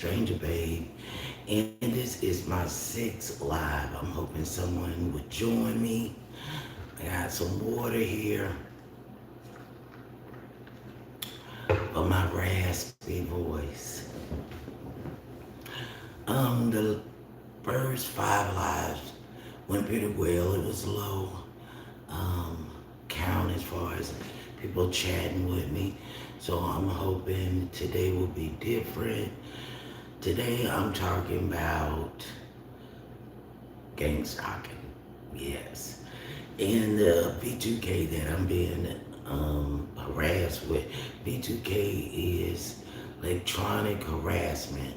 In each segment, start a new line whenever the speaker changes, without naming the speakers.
Stranger Babe, and this is my sixth live. I'm hoping someone would join me. I got some water here for my raspy voice. The first five lives went pretty well. It was low count as far as people chatting with me. So I'm hoping today will be different. Today I'm talking about gang stalking. Yes. And the B2K that I'm being harassed with. B2K is electronic harassment.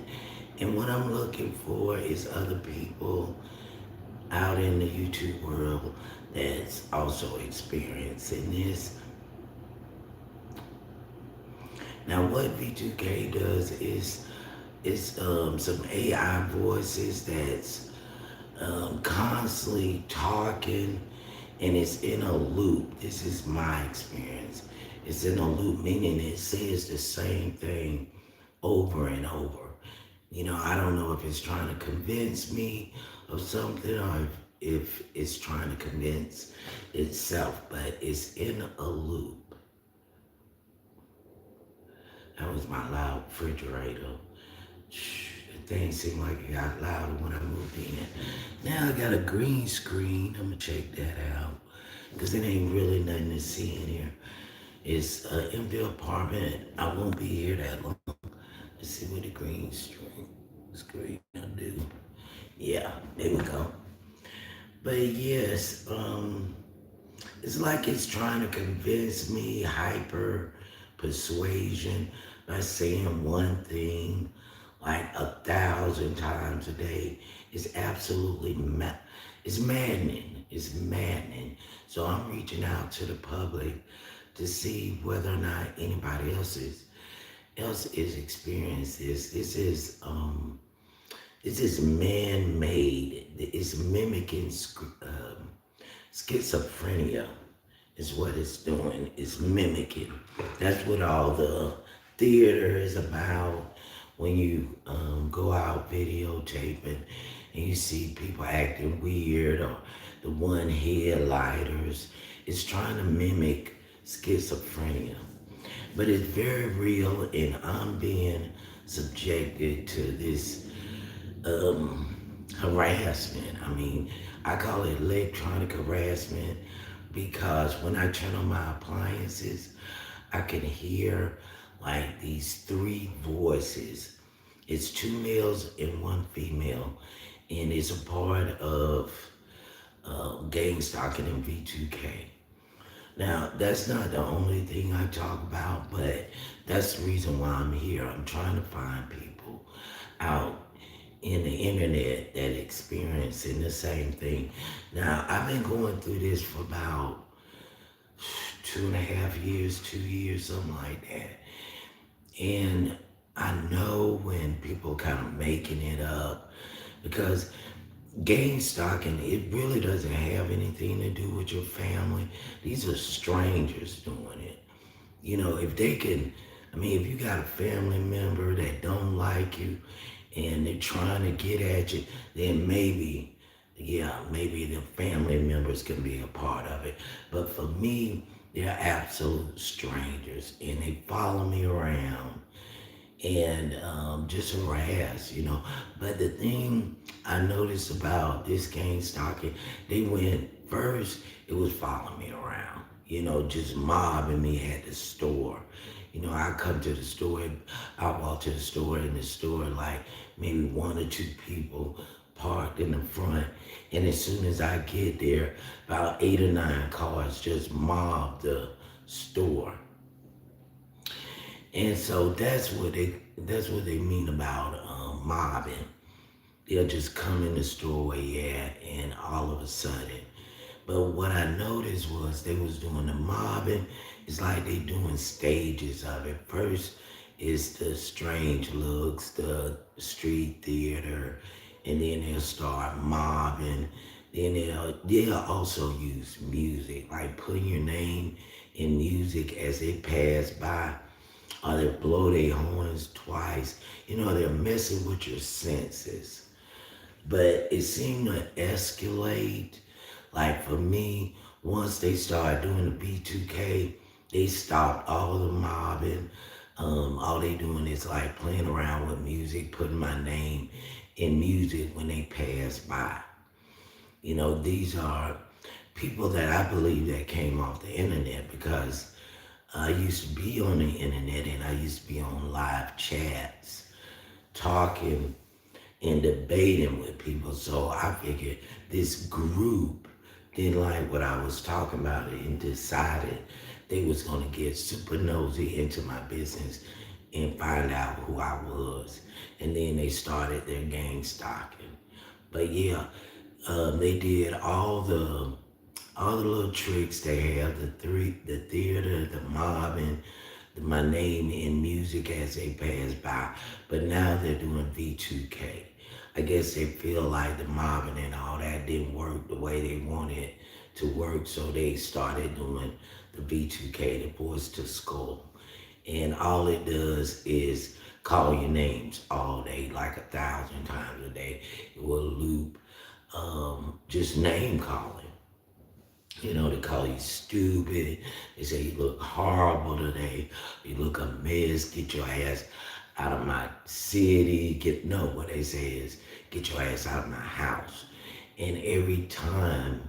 And what I'm looking for is other people out in the YouTube world that's also experiencing this. Now, what V2K does is some AI voices that's constantly talking, and it's in a loop. This is my experience. It's in a loop, meaning it says the same thing over and over. I don't know if it's trying to convince me of something or if it's trying to convince itself, but it's in a loop. That was my loud refrigerator. The thing seemed like it got louder when I moved in. Now I got a green screen. I'm gonna check that out because it ain't really nothing to see in here. It's an empty apartment. I won't be here that long. Let's see what the screen will do. Yeah, there we go. But yes, it's like it's trying to convince me, hyper persuasion, by saying one thing like 1,000 times a day. It's absolutely it's maddening. It's maddening. So I'm reaching out to the public to see whether or not anybody else is experiencing this. This is man-made. It's mimicking schizophrenia is what it's doing. It's mimicking. That's what all the theater is about. When you go out videotaping and you see people acting weird or the one headlighters, it's trying to mimic schizophrenia. But it's very real, and I'm being subjected to this harassment. I mean, I call it electronic harassment because when I turn on my appliances, I can hear like these three voices. It's two males and one female, and it's a part of gang stalking in V2K. Now, that's not the only thing I talk about, but that's the reason why I'm here. I'm trying to find people out in the internet that experiencing the same thing. Now, I've been going through this for about 2.5 years, 2 years, something like that. And I know when people kind of making it up because gang stalking, it really doesn't have anything to do with your family. These are strangers doing it. If they can, if you got a family member that don't like you and they're trying to get at you, then maybe the family members can be a part of it. But for me, they're absolute strangers and they follow me around and just harass. But the thing I noticed about this gang stalking, they went first, it was following me around, just mobbing me at the store. I come to the store, I walk to the store, and the store, like maybe one or two people parked in the front. And as soon as I get there, about 8 or 9 cars just mob the store. And so that's what they mean about mobbing. They'll just come in the store where you at, and all of a sudden. But what I noticed was they was doing the mobbing. It's like they doing stages of it. First is the strange looks, the street theater, and then they'll start mobbing. Then they'll also use music, like putting your name in music as they pass by. or they blow their horns twice. They're messing with your senses. But it seemed to escalate. Like for me, once they started doing the B2K, they stopped all the mobbing. All they doing is like playing around with music, putting my name in music when they pass by. These are people that I believe that came off the internet because I used to be on the internet and I used to be on live chats talking and debating with people. So I figured this group didn't like what I was talking about and decided they was gonna get super nosy into my business and find out who I was. And then they started their gang stalking. But yeah, they did all the little tricks they have, the theater, the mobbing, my name in music as they pass by. But now they're doing V2K. I guess they feel like the mobbing and all that didn't work the way they wanted it to work, so they started doing the V2K, the voice to skull. And all it does is call your names all day, like 1,000 times a day. It will loop, just name calling. They call you stupid. They say you look horrible today. You look a mess. Get your ass out of my city. No, what they say is get your ass out of my house. And every time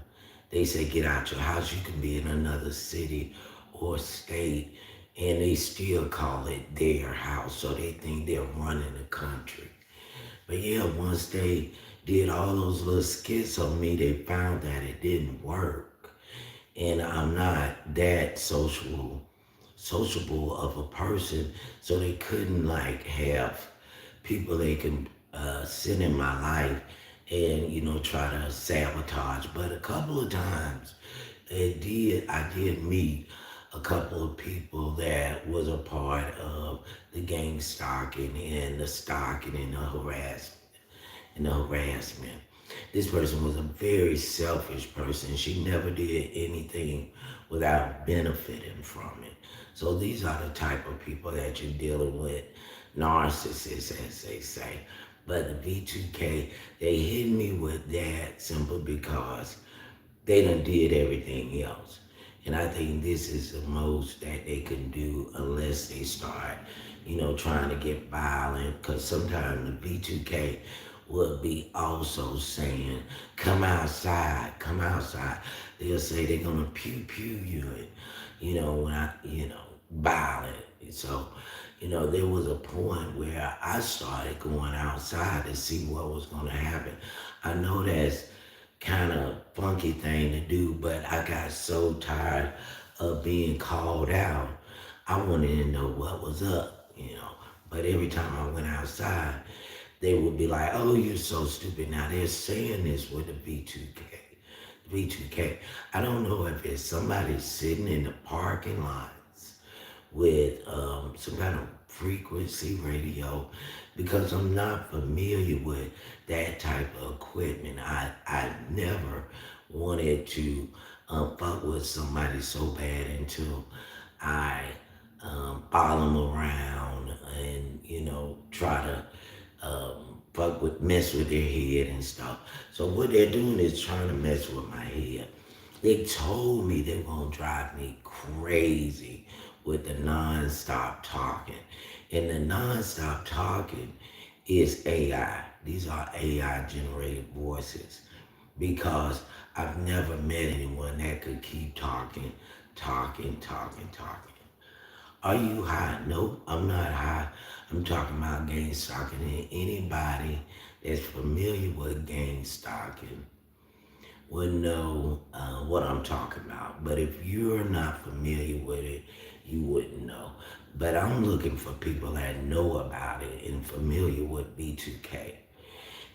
they say get out your house, you can be in another city or state, and they still call it their house. So they think they're running the country. But yeah, once they did all those little skits on me, they found that it didn't work. And I'm not that sociable of a person, so they couldn't like have people they can sit in my life and try to sabotage. But a couple of times, I did meet a couple of people that was a part of the gang stalking and the harassment. This person was a very selfish person. She never did anything without benefiting from it. So these are the type of people that you're dealing with, narcissists, as they say. But the V2K, they hit me with that simply because they done did everything else. And I think this is the most that they can do unless they start, trying to get violent. Because sometimes the B2K will be also saying, come outside, come outside. They'll say they're going to pew pew you and, when violent. So, there was a point where I started going outside to see what was going to happen. I know that's kind of funky thing to do, but I got so tired of being called out. I wanted to know what was up. But every time I went outside, they would be like, oh, you're so stupid. Now they're saying this with the V2K. V2K. I don't know if it's somebody sitting in the parking lots with some kind of frequency radio because I'm not familiar with that type of equipment. I never wanted to fuck with somebody so bad until I follow them around and, try to mess with their head and stuff. So what they're doing is trying to mess with my head. They told me they were gonna drive me crazy with the non-stop talking. And the non-stop talking is AI. These are AI generated voices because I've never met anyone that could keep talking, talking, talking, talking. Are you high? Nope, I'm not high. I'm talking about gang stalking. And anybody that's familiar with gang stalking would know what I'm talking about. But if you're not familiar with it, you wouldn't know. But I'm looking for people that know about it and familiar with B2K.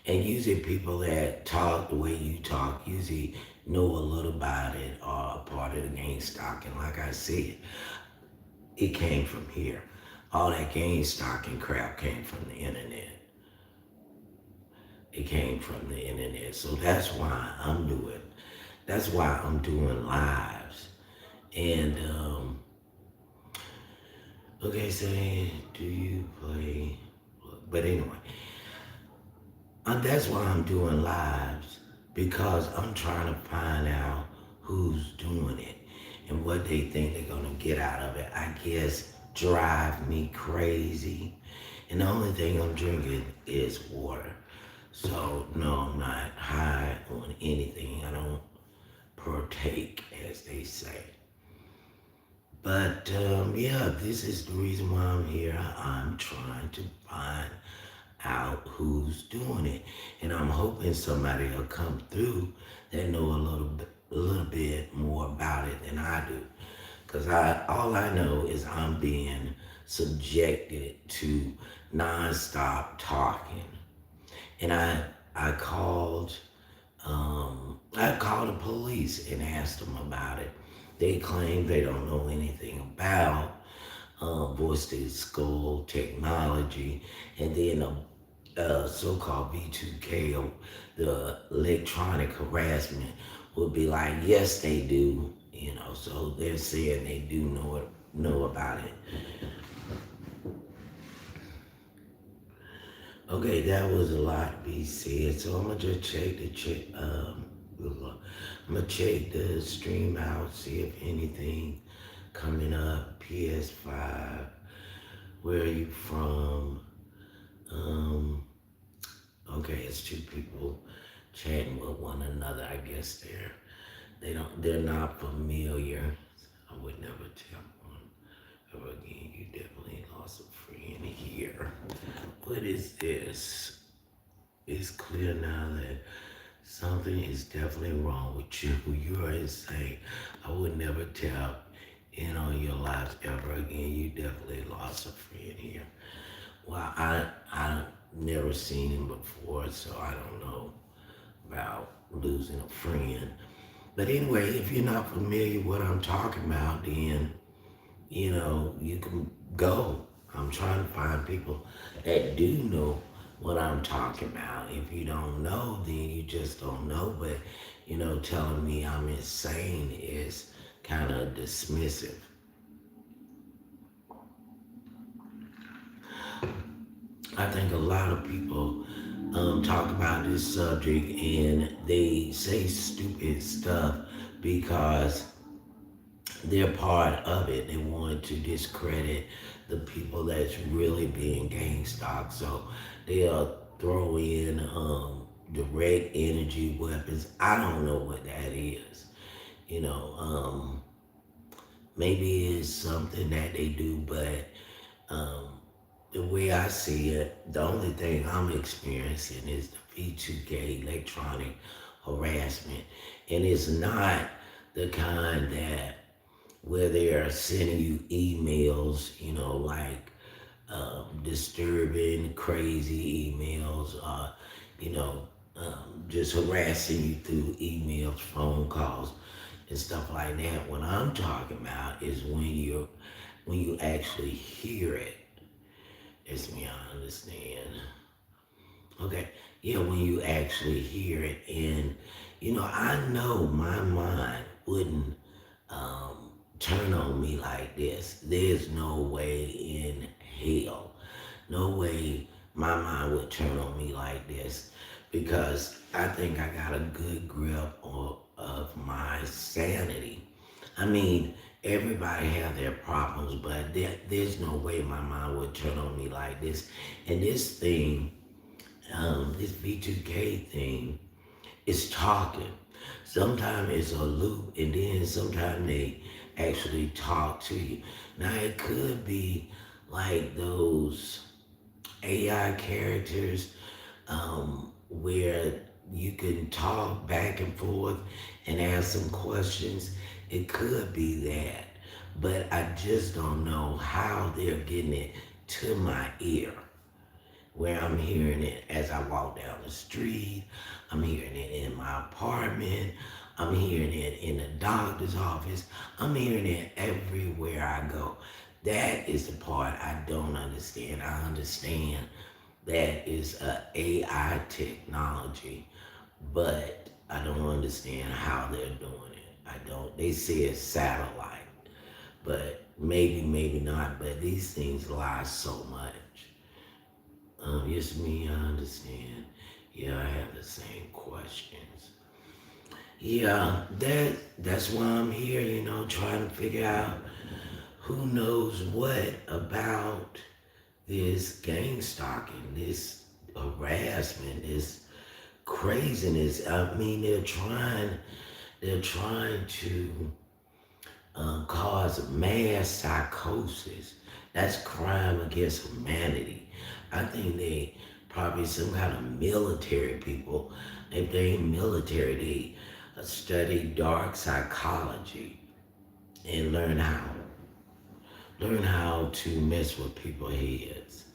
And usually people that talk the way you talk usually know a little about it or are part of the gang stalking. Like I said, it came from here. All that gang stalking crap came from the internet. It came from the internet. So that's why I'm doing lives. And Okay, say, do you play? But anyway, that's why I'm doing lives because I'm trying to find out who's doing it and what they think they're gonna get out of it. I guess drive me crazy. And the only thing I'm drinking is water. So no, I'm not high on anything. I don't partake, as they say. But yeah, this is the reason why I'm here. I'm trying to find out who's doing it, and I'm hoping somebody will come through that know a little bit more about it than I do. Cause all I know is I'm being subjected to nonstop talking, and I called the police and asked them about it. They claim they don't know anything about voice to skull technology, and then so-called V2K, the electronic harassment, would be like, yes, they do. So they're saying they do know about it. Okay, that was a lot to be said. So I'm gonna just I'm gonna check the stream out, see if anything coming up. PS5, where are you from? Um, okay, it's two people chatting with one another. I guess they're not familiar. I would never tell one ever again. You definitely lost a friend here. What is this? It's clear now that something is definitely wrong with you. You are insane. I would never tell on your lives ever again. You definitely lost a friend here. Well, I never seen him before, so I don't know about losing a friend. But anyway, if you're not familiar with what I'm talking about, then you can go. I'm trying to find people that do know what I'm talking about. If you don't know, then you just don't know. But telling me I'm insane is kind of dismissive. I think a lot of people talk about this subject and they say stupid stuff because they're part of it. They want to discredit the people that's really being gang stalked. So they'll throw in direct energy weapons. I don't know what that is. You know, um, Maybe it's something that they do, but um, the way I see it, the only thing I'm experiencing is the V2K electronic harassment. And it's not the kind that where they are sending you emails, like disturbing, crazy emails, just harassing you through emails, phone calls, and stuff like that. What I'm talking about is when you actually hear it. It's me, I understand. Okay, yeah, when you actually hear it, and I know my mind wouldn't turn on me like this. There's no way in hell, no way my mind would turn on me like this because I think I got a good grip of my sanity. I mean, everybody have their problems, but there's no way my mind would turn on me like this. And this thing, this B2K thing, is talking. Sometimes it's a loop, and then sometimes they actually talk to you. Now it could be like those AI characters where you can talk back and forth and ask some questions. It could be that, but I just don't know how they're getting it to my ear where I'm hearing it as I walk down the street. I'm hearing it in my apartment. I'm hearing it in the doctor's office. I'm hearing it everywhere I go. That is the part I don't understand. I understand that is a AI technology, but I don't understand how they're doing it. I don't. They say it's satellite, but maybe, maybe not. But these things lie so much. Yes, me, I understand. Yeah, I have the same questions. Yeah, that's why I'm here, trying to figure out who knows what about this gang stalking, this harassment, this craziness. I mean, they're trying to cause mass psychosis. That's crime against humanity. I think they probably some kind of military people. If they ain't military, they study dark psychology and learn how to mess with people's heads.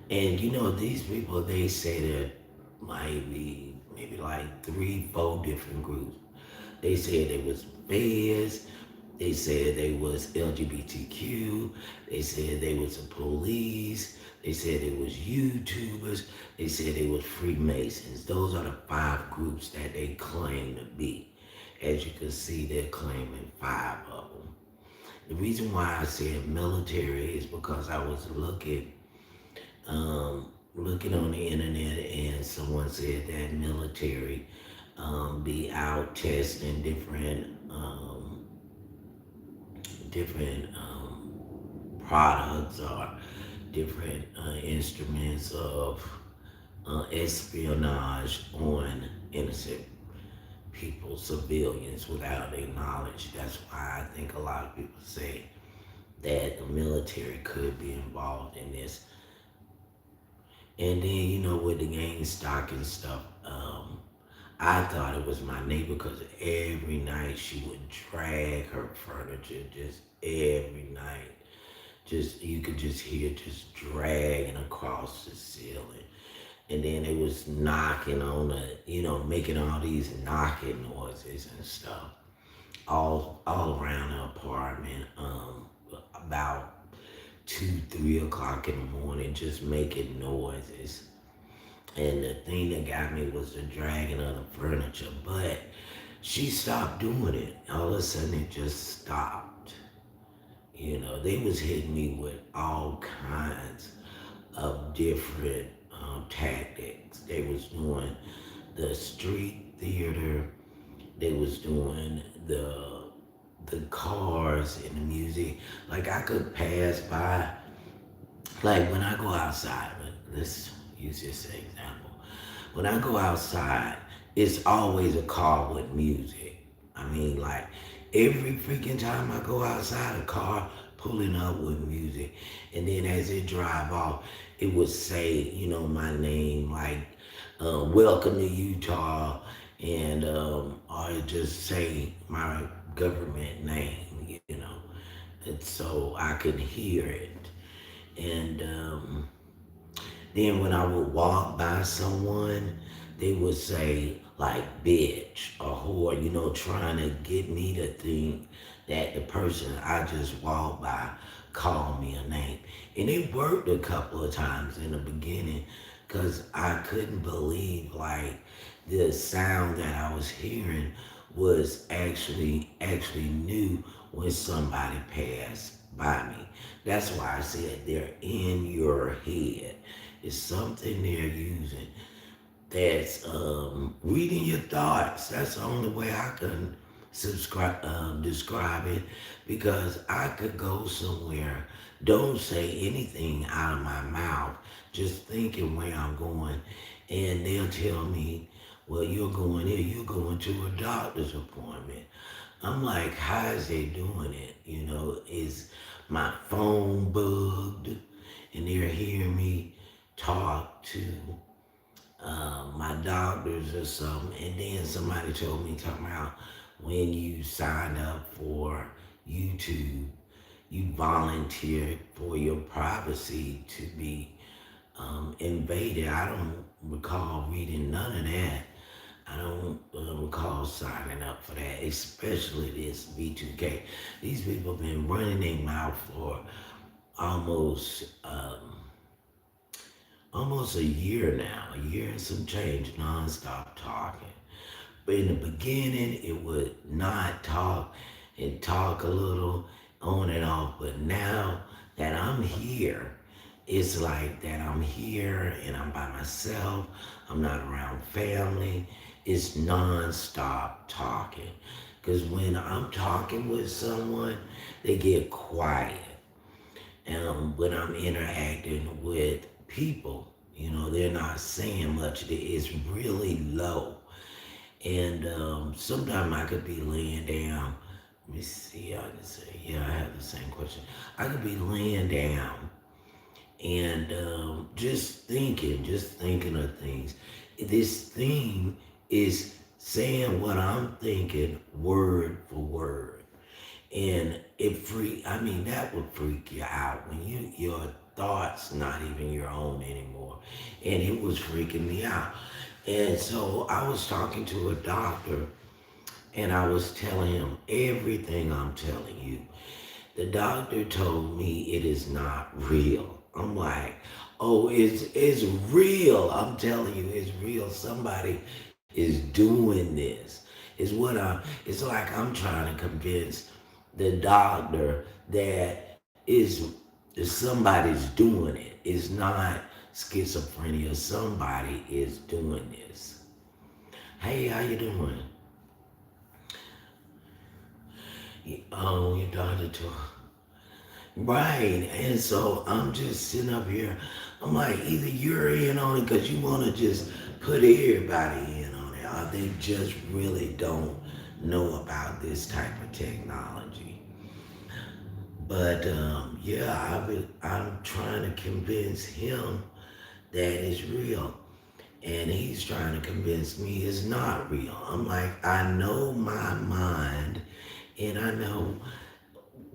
And these people, they say that might be maybe like three, four different groups. They said they was feds. They said they was LGBTQ. They said they was the police. They said they was YouTubers. They said they was Freemasons. Those are the five groups that they claim to be. As you can see, they're claiming five of them. The reason why I said military is because I was looking on the internet, and someone said that military be out testing different products or different instruments of espionage on innocent people, civilians, without their knowledge. That's why I think a lot of people say that the military could be involved in this. And then, with the gang stock and stuff, I thought it was my neighbor because every night she would drag her furniture, just every night. Just, you could just hear just dragging across the ceiling. And then it was knocking on making all these knocking noises and stuff all around the apartment. About 2, 3 o'clock in the morning, just making noises. And the thing that got me was the dragging of the furniture. But she stopped doing it. All of a sudden, it just stopped. They was hitting me with all kinds of different tactics. They was doing the street theater. They was doing the cars and the music. Like I could pass by, like when I go outside, let's use this example. When I go outside, it's always a car with music. I mean, like every freaking time I go outside, a car pulling up with music. And then as it drive off, it would say, my name, like, welcome to Utah, and or it just say my government name. And so I could hear it. And then when I would walk by someone, they would say like bitch or whore, trying to get me to think that the person I just walked by called me a name. And it worked a couple of times in the beginning because I couldn't believe like the sound that I was hearing was actually new when somebody passed by me. That's why I said they're in your head. It's something they're using that's reading your thoughts. That's the only way I can describe it, because I could go somewhere, don't say anything out of my mouth, just thinking where I'm going, and they'll tell me, well, you're going here, you're going to a doctor's appointment. I'm like, how is they doing it? Is my phone bugged and they're hearing me talk to my doctors or something? And then somebody told me, talking about when you sign up for YouTube, you volunteer for your privacy to be invaded. I don't recall reading none of that. I don't recall signing up for that, especially this B2K. These people have been running their mouth for almost almost a year now, a year and some change, nonstop talking. But in the beginning, it would not talk, and talk a little on and off. But now that I'm here, it's like that I'm here and I'm by myself. I'm not around family. It's non-stop talking. Because when I'm talking with someone, they get quiet. And when I'm interacting with people, they're not saying much. It's really low. And sometimes I could be laying down. Let me see. I can say, yeah, I have the same question. I could be laying down and just thinking of things. This thing is saying what I'm thinking word for word. And I mean, that would freak you out when your thoughts not even your own anymore. And it was freaking me out. And so I was talking to a doctor and I was telling him everything I'm telling you. The doctor told me it is not real. I'm like, oh, it's real. I'm telling you, it's real. Somebody is doing this. It's like I'm trying to convince the doctor that somebody's doing it. It's not schizophrenia. Somebody is doing this. Hey, how you doing? Oh, your doctor too. Right. And so I'm just sitting up here. I'm like, either you're in on it because you want to just put everybody in on it, or they just really don't know about this type of technology. But yeah, I'm trying to convince him that it's real. And he's trying to convince me it's not real. I'm like, I know my mind, and I know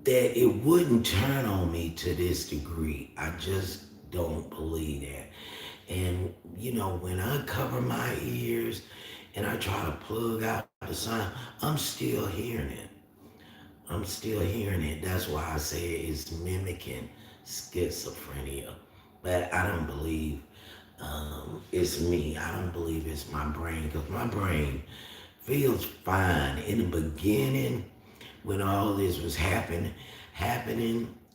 that it wouldn't turn on me to this degree. I just don't believe that. And when I cover my ears and I try to plug out the sound, I'm still hearing it. I'm still hearing it. That's why I say it's mimicking schizophrenia. But I don't believe it's me. I don't believe it's my brain because my brain feels fine. In the beginning, when all this was happening,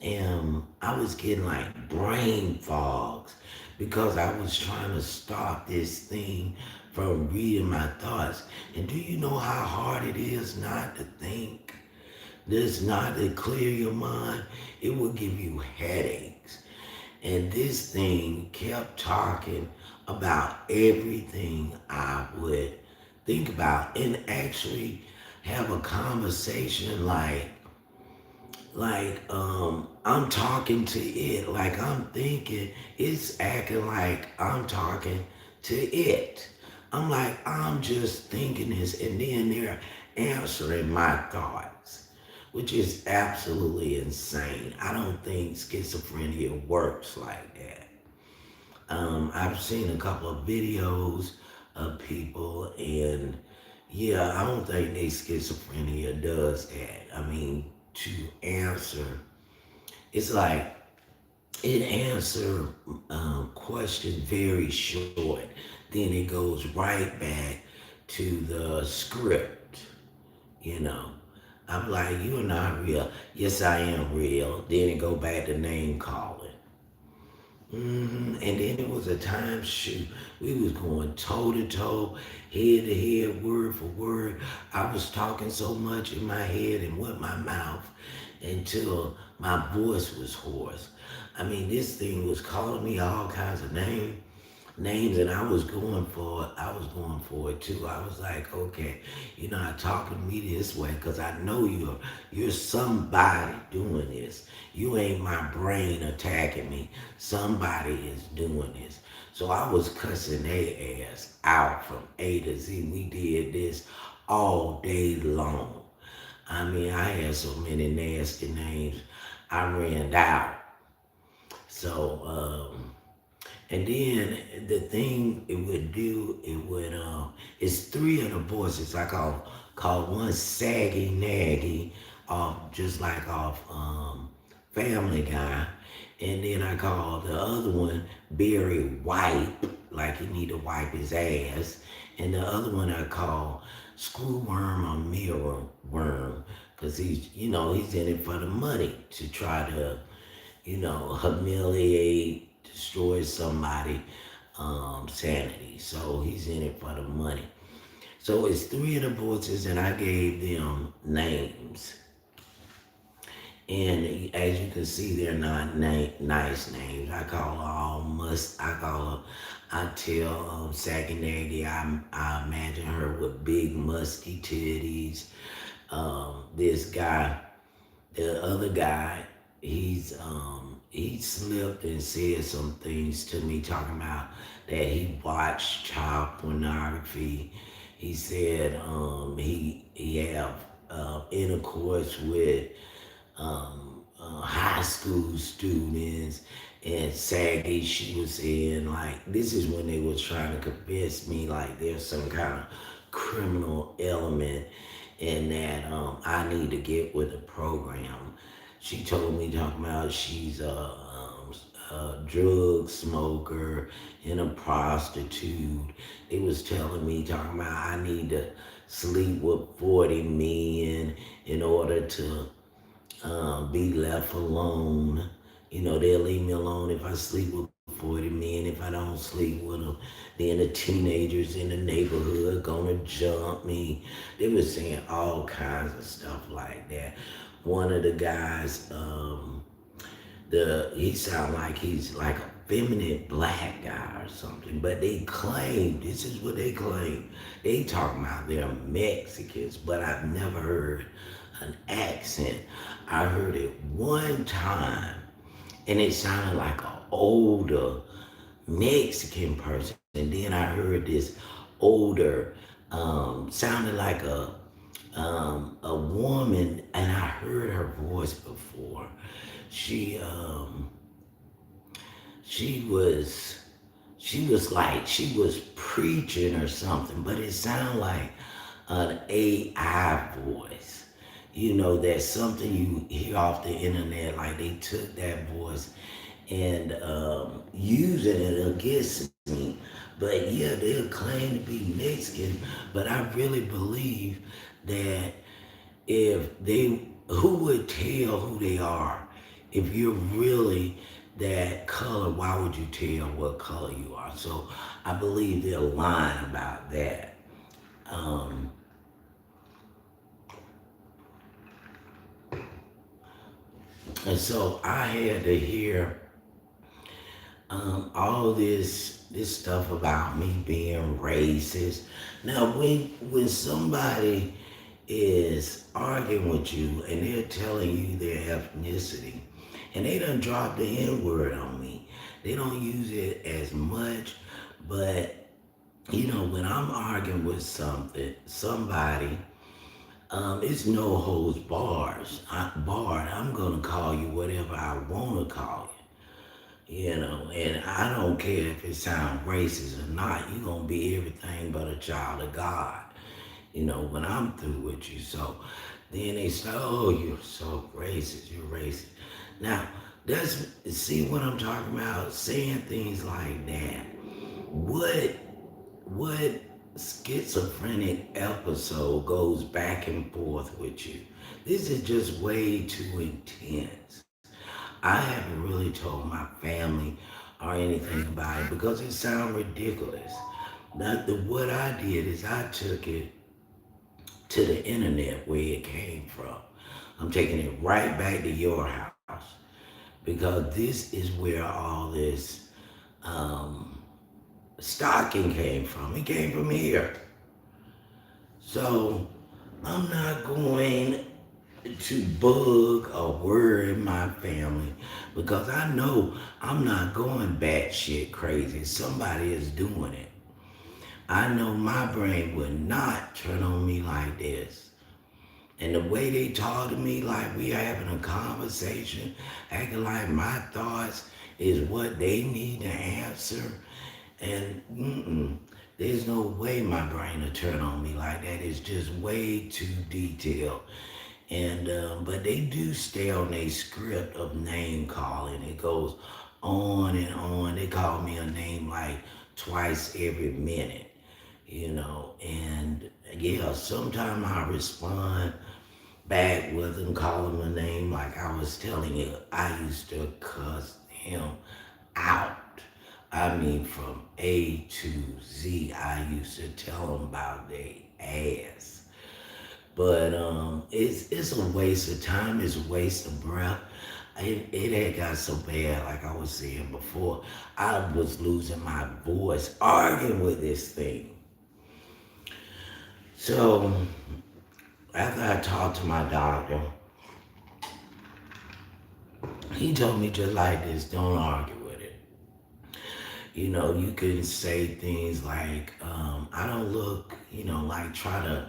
and I was getting like brain fogs because I was trying to stop this thing from reading my thoughts. And do you know how hard it is not to think? This not to clear your mind. It will give you headaches. And this thing kept talking about everything I would think about and actually have a conversation I'm talking to it, like I'm thinking, it's acting like I'm talking to it. I'm like, I'm just thinking this, and then they're answering my thoughts, which is absolutely insane. I don't think schizophrenia works like that. I've seen a couple of videos of people, and yeah, I don't think they schizophrenia does that. I mean, to answer, it's like it answer question very short, then it goes right back to the script. You know, I'm like, you're not real. Yes, I am real. Then it go back to name calling. And then it was a time shoot. We was going toe to toe, head to head, word for word. I was talking so much in my head and with my mouth until my voice was hoarse. I mean, this thing was calling me all kinds of names, and I was going for it too. I was like, okay, you're not talking to me this way because I know you're somebody doing this. You ain't my brain attacking me. Somebody is doing this. So I was cussing their ass out from A to Z. We did this all day long. I mean, I had so many nasty names. I ran out. So, and then the thing it would do, it's three of the voices. I call one Saggy Naggy, off just like off Family Guy, and then I call the other one Barry Wipe, like he need to wipe his ass, and the other one I call Screwworm or Mirror Worm, because he's in it for the money to try to, humiliate, destroy somebody, sanity. So he's in it for the money. So it's three of the voices, and I gave them names. And as you can see, they're not nice names. I call her all must. I call her. I tell Saggy I imagine her with big musky titties. This guy, the other guy, he slipped and said some things to me talking about that he watched child pornography. He said he have intercourse with high school students, and Saggy, she was saying like this is when they was trying to convince me like there's some kind of criminal element and that I need to get with the program. She told me talking about she's a drug smoker and a prostitute. It was telling me talking about I need to sleep with 40 men in order to be left alone. They'll leave me alone if I sleep with 40 men. If I don't sleep with them, then the teenagers in the neighborhood gonna jump me. They were saying all kinds of stuff like that. One of the guys, he sound like he's like a feminine black guy or something, but they claim this is what they claim. They talking about they're Mexicans, but I've never heard an accent. I heard it one time, and it sounded like an older Mexican person. And then I heard this older, sounded like a woman, and I heard her voice before. She um, she was she was like she was preaching or something, but it sounded like an AI voice. That's something you hear off the internet, like they took that voice and using it against me. But yeah, they'll claim to be Mexican, but I really believe that if they, who would tell who they are? If you're really that color, why would you tell what color you are? So I believe they're lying about that. Um, and so I had to hear all this stuff about me being racist. Now, when somebody is arguing with you and they're telling you their ethnicity, and they done dropped the N word on me, they don't use it as much, but when I'm arguing with somebody, it's no holds barred. I'm gonna call you whatever I wanna call you. And I don't care if it sounds racist or not. You're gonna be everything but a child of God. When I'm through with you. So then they start, oh, you're so racist. You're racist. Now, that's see what I'm talking about. Saying things like that. What schizophrenic episode goes back and forth with you? This is just way too intense. I haven't really told my family or anything about it because it sounds ridiculous. What I did is I took it to the internet where it came from. I'm taking it right back to your house because this is where all this um, stocking came from. It came from here. So I'm not going to bug or worry my family because I know I'm not going batshit crazy. Somebody is doing it. I know my brain would not turn on me like this. And the way they talk to me like we having a conversation, acting like my thoughts is what they need to answer. And there's no way my brain will turn on me like that. It's just way too detailed. And but they do stay on a script of name calling. It goes on and on. They call me a name like twice every minute. And yeah, sometimes I respond back with him, call him a name. Like I was telling you, I used to cuss him out. I mean, from A to Z, I used to tell him about their ass. But it's a waste of time. It's a waste of breath. It had got so bad, like I was saying before, I was losing my voice arguing with this thing. So after I talked to my doctor, he told me just like this, don't argue with it. You know, you can say things like, I don't look, like try to,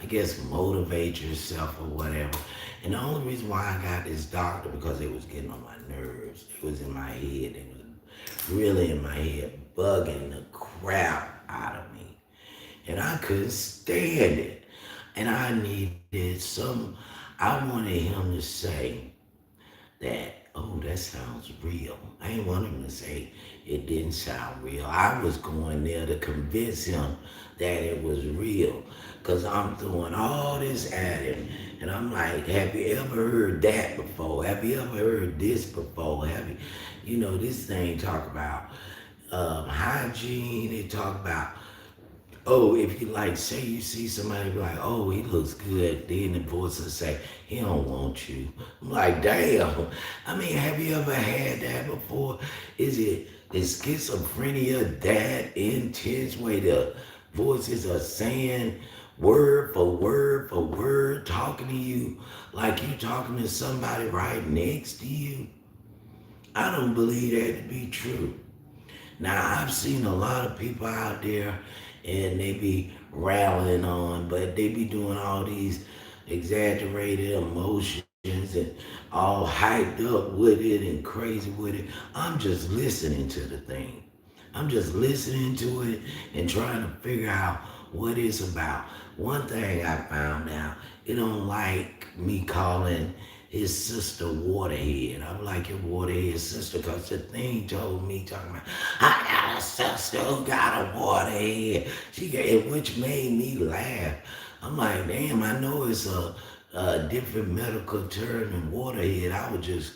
I guess, motivate yourself or whatever. And the only reason why I got this doctor because it was getting on my nerves. It was in my head. It was really in my head, bugging the crap out of me. And I couldn't stand it. And I needed I wanted him to say, that, oh, that sounds real. I didn't want him to say it didn't sound real. I was going there to convince him that it was real. Because I'm throwing all this at him. And I'm like, have you ever heard that before? Have you ever heard this before? This thing talk about hygiene. It talk about oh, if you like, say you see somebody be like, oh, he looks good, then the voice will say, he don't want you. I'm like, damn. I mean, have you ever had that before? Is schizophrenia that intense way the voices are saying word for word for word, talking to you like you talking to somebody right next to you? I don't believe that to be true. Now I've seen a lot of people out there and they be rallying on, but they be doing all these exaggerated emotions and all hyped up with it and crazy with it. I'm just listening to the thing. I'm just listening to it and trying to figure out what it's about. One thing I found out, it don't like me calling his sister Waterhead. I'm like your Waterhead sister because the thing told me, talking about, I got a sister who got a Waterhead. Which made me laugh. I'm like, damn, I know it's a different medical term than Waterhead. I was just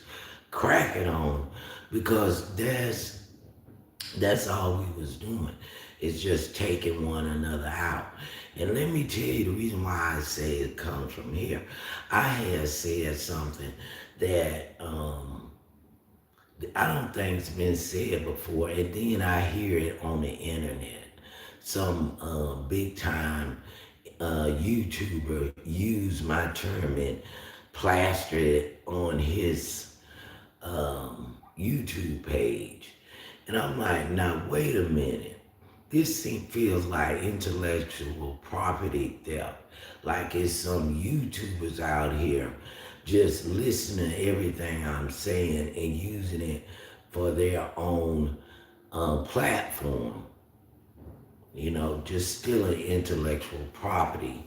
cracking on because that's all we was doing. It's just taking one another out. And let me tell you the reason why I say it comes from here. I had said something that I don't think's been said before, and then I hear it on the internet. Some big time YouTuber used my term and plastered it on his YouTube page. And I'm like, now wait a minute. This thing feels like intellectual property theft. Like it's some YouTubers out here just listening to everything I'm saying and using it for their own platform. Just stealing intellectual property.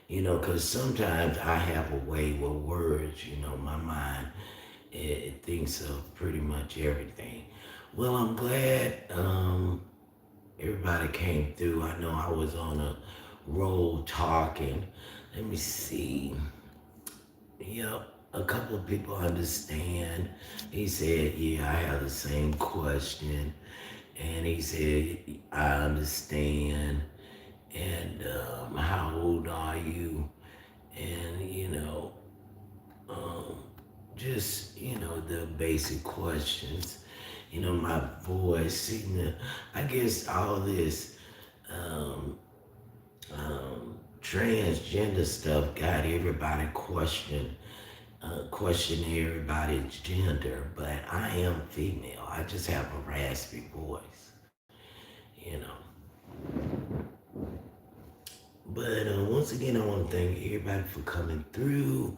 Because sometimes I have a way with words, my mind, it thinks of pretty much everything. Well, I'm glad everybody came through. I know I was on a roll talking. Let me see. Yep, a couple of people understand. He said, yeah, I have the same question. And he said, I understand. And how old are you? And, um, just, the basic questions. My voice, I guess all this um, transgender stuff got everybody questioning everybody's gender, but I am female. I just have a raspy voice, you know. But once again, I want to thank everybody for coming through.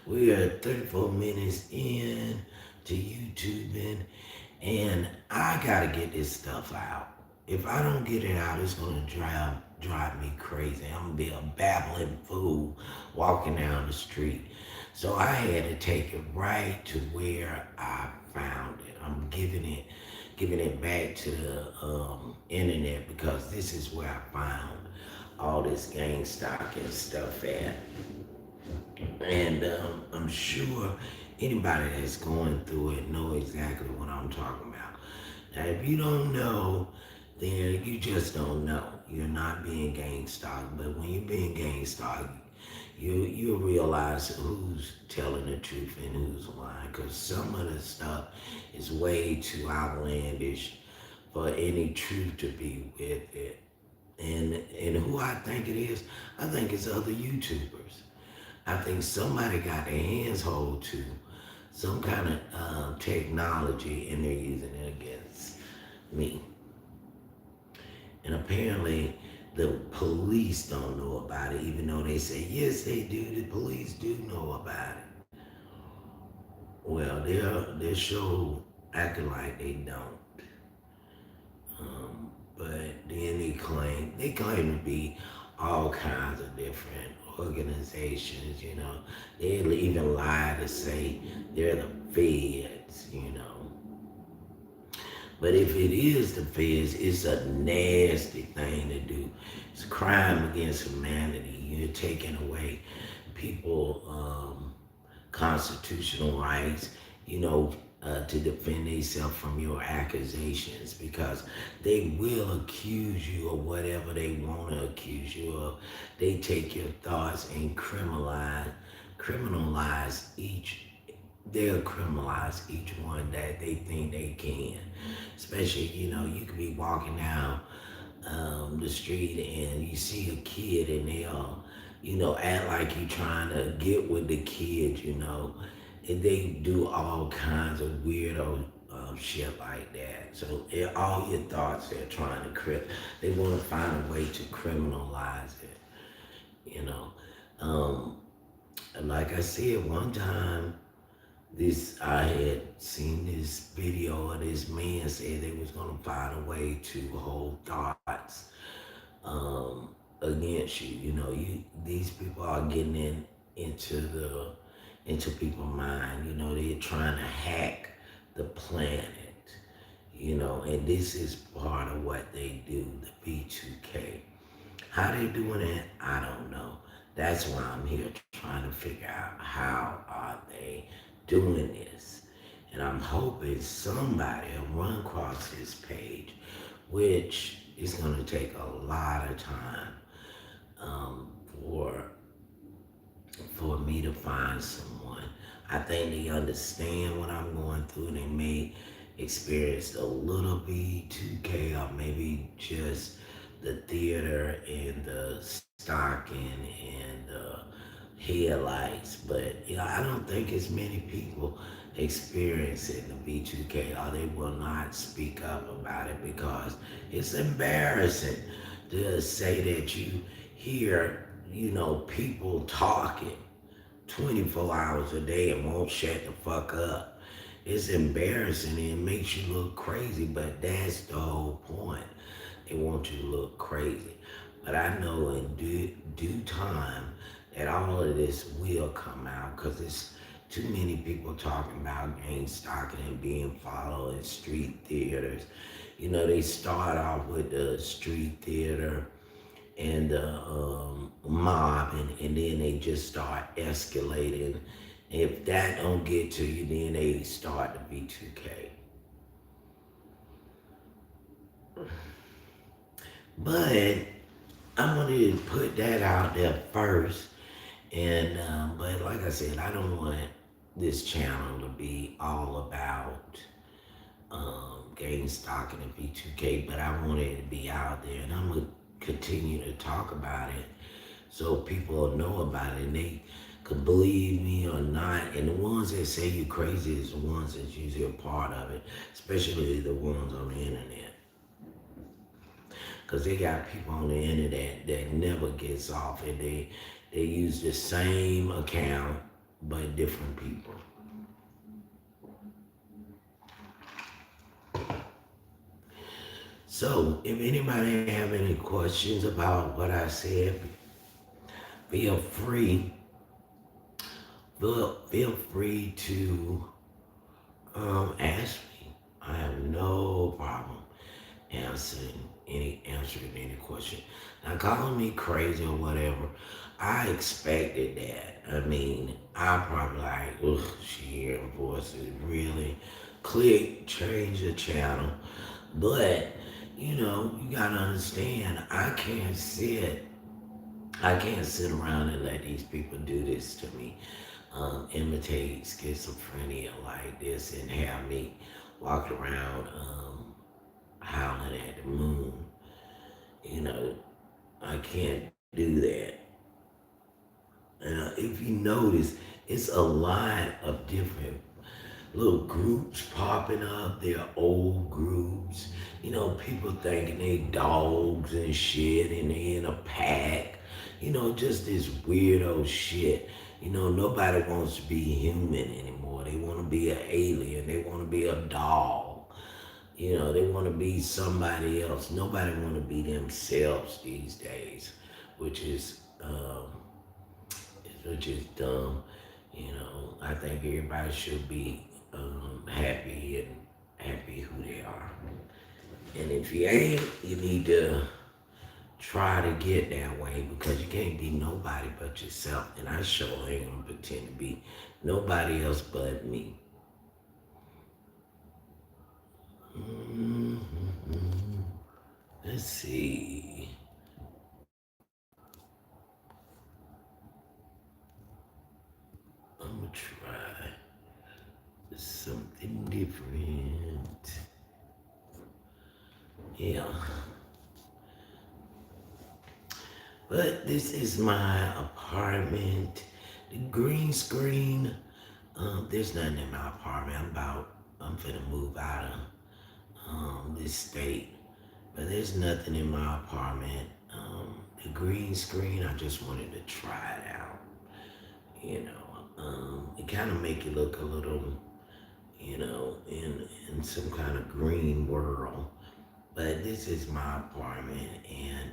We are 34 minutes in to YouTubing, and I gotta get this stuff out. If I don't get it out, it's gonna drive me crazy. I'm gonna be a babbling fool walking down the street. So I had to take it right to where I found it. I'm giving it back to the internet because this is where I found all this gang stock and stuff at. And I'm sure anybody that's going through it know exactly what I'm talking about. Now, if you don't know, then you just don't know. You're not being gang stalked. But when you're being gang stalked, you realize who's telling the truth and who's lying. Because some of the stuff is way too outlandish for any truth to be with it. And who I think it is, I think it's other YouTubers. I think somebody got their hands hold to some kind of technology and they're using it against me. And apparently the police don't know about it, even though they say, yes, they do. The police do know about it. Well, they're sure acting like they don't. But then they claim to be all kinds of different organizations, They'll even lie to say they're the feds. But if it is the feds, it's a nasty thing to do. It's a crime against humanity. You're taking away people constitutional rights, to defend themselves from your accusations because they will accuse you of whatever they want to accuse you of. They take your thoughts and criminalize each. They'll criminalize each one that they think they can. Especially, you could be walking down the street and you see a kid and they'll, act like you're trying to get with the kid. And they do all kinds of weirdo shit like that. So all your thoughts they're trying to they want to find a way to criminalize it. Um, and like I said, one time I had seen this video of this man said they was gonna find a way to hold thoughts against you. These people are getting into people's mind. They're trying to hack the planet. And this is part of what they do, the B2K. How they doing it, I don't know. That's why I'm here trying to figure out how are they doing this. And I'm hoping somebody will run across this page, which is going to take a lot of time for me to find someone. I think they understand what I'm going through. They may experience a little B2K or maybe just the theater and the stocking and the headlights. But I don't think as many people experiencing the B2K or they will not speak up about it because it's embarrassing to say that you hear, people talking 24 hours a day and won't shut the fuck up. It's embarrassing and it makes you look crazy, but that's the whole point. They want you to look crazy. But I know in due time that all of this will come out because it's too many people talking about gang stalking and being followed in street theaters. They start off with the street theater and the mob, and then they just start escalating. If that don't get to you, then they start the B2K. But I wanted to put that out there first, and but like I said, I don't want this channel to be all about gang stalking and B2K, but I want it to be out there, and I'm gonna continue to talk about it so people will know about it and they could believe me or not. And the ones that say you crazy is the ones that's usually a part of it, especially the ones on the internet. Because they got people on the internet that never gets off and they use the same account but different people. So if anybody have any questions about what I said, feel free to ask me. I have no problem answering any question. Now calling me crazy or whatever, I expected that. I mean, I probably like, ugh, she hearing voices, really. Click, change the channel. But, you gotta understand, I can't sit around and let these people do this to me. Imitate schizophrenia like this and have me walk around howling at the moon. You know, I can't do that. If you notice, it's a lot of different little groups popping up. They're old groups. People thinking they dogs and shit and they in a pack. Just this weirdo shit. Nobody wants to be human anymore. They want to be an alien. They want to be a dog. They want to be somebody else. Nobody want to be themselves these days, which is dumb. I think everybody should be happy who they are. And if you ain't, you need to try to get that way because you can't be nobody but yourself. And I sure ain't gonna pretend to be nobody else but me. Mm-hmm. Let's see. I'm gonna try something different. Yeah. But this is my apartment. The green screen. There's nothing in my apartment. I'm finna move out of this state. But there's nothing in my apartment. The green screen, I just wanted to try it out. It kind of make it look a little, in some kind of green world. But this is my apartment, and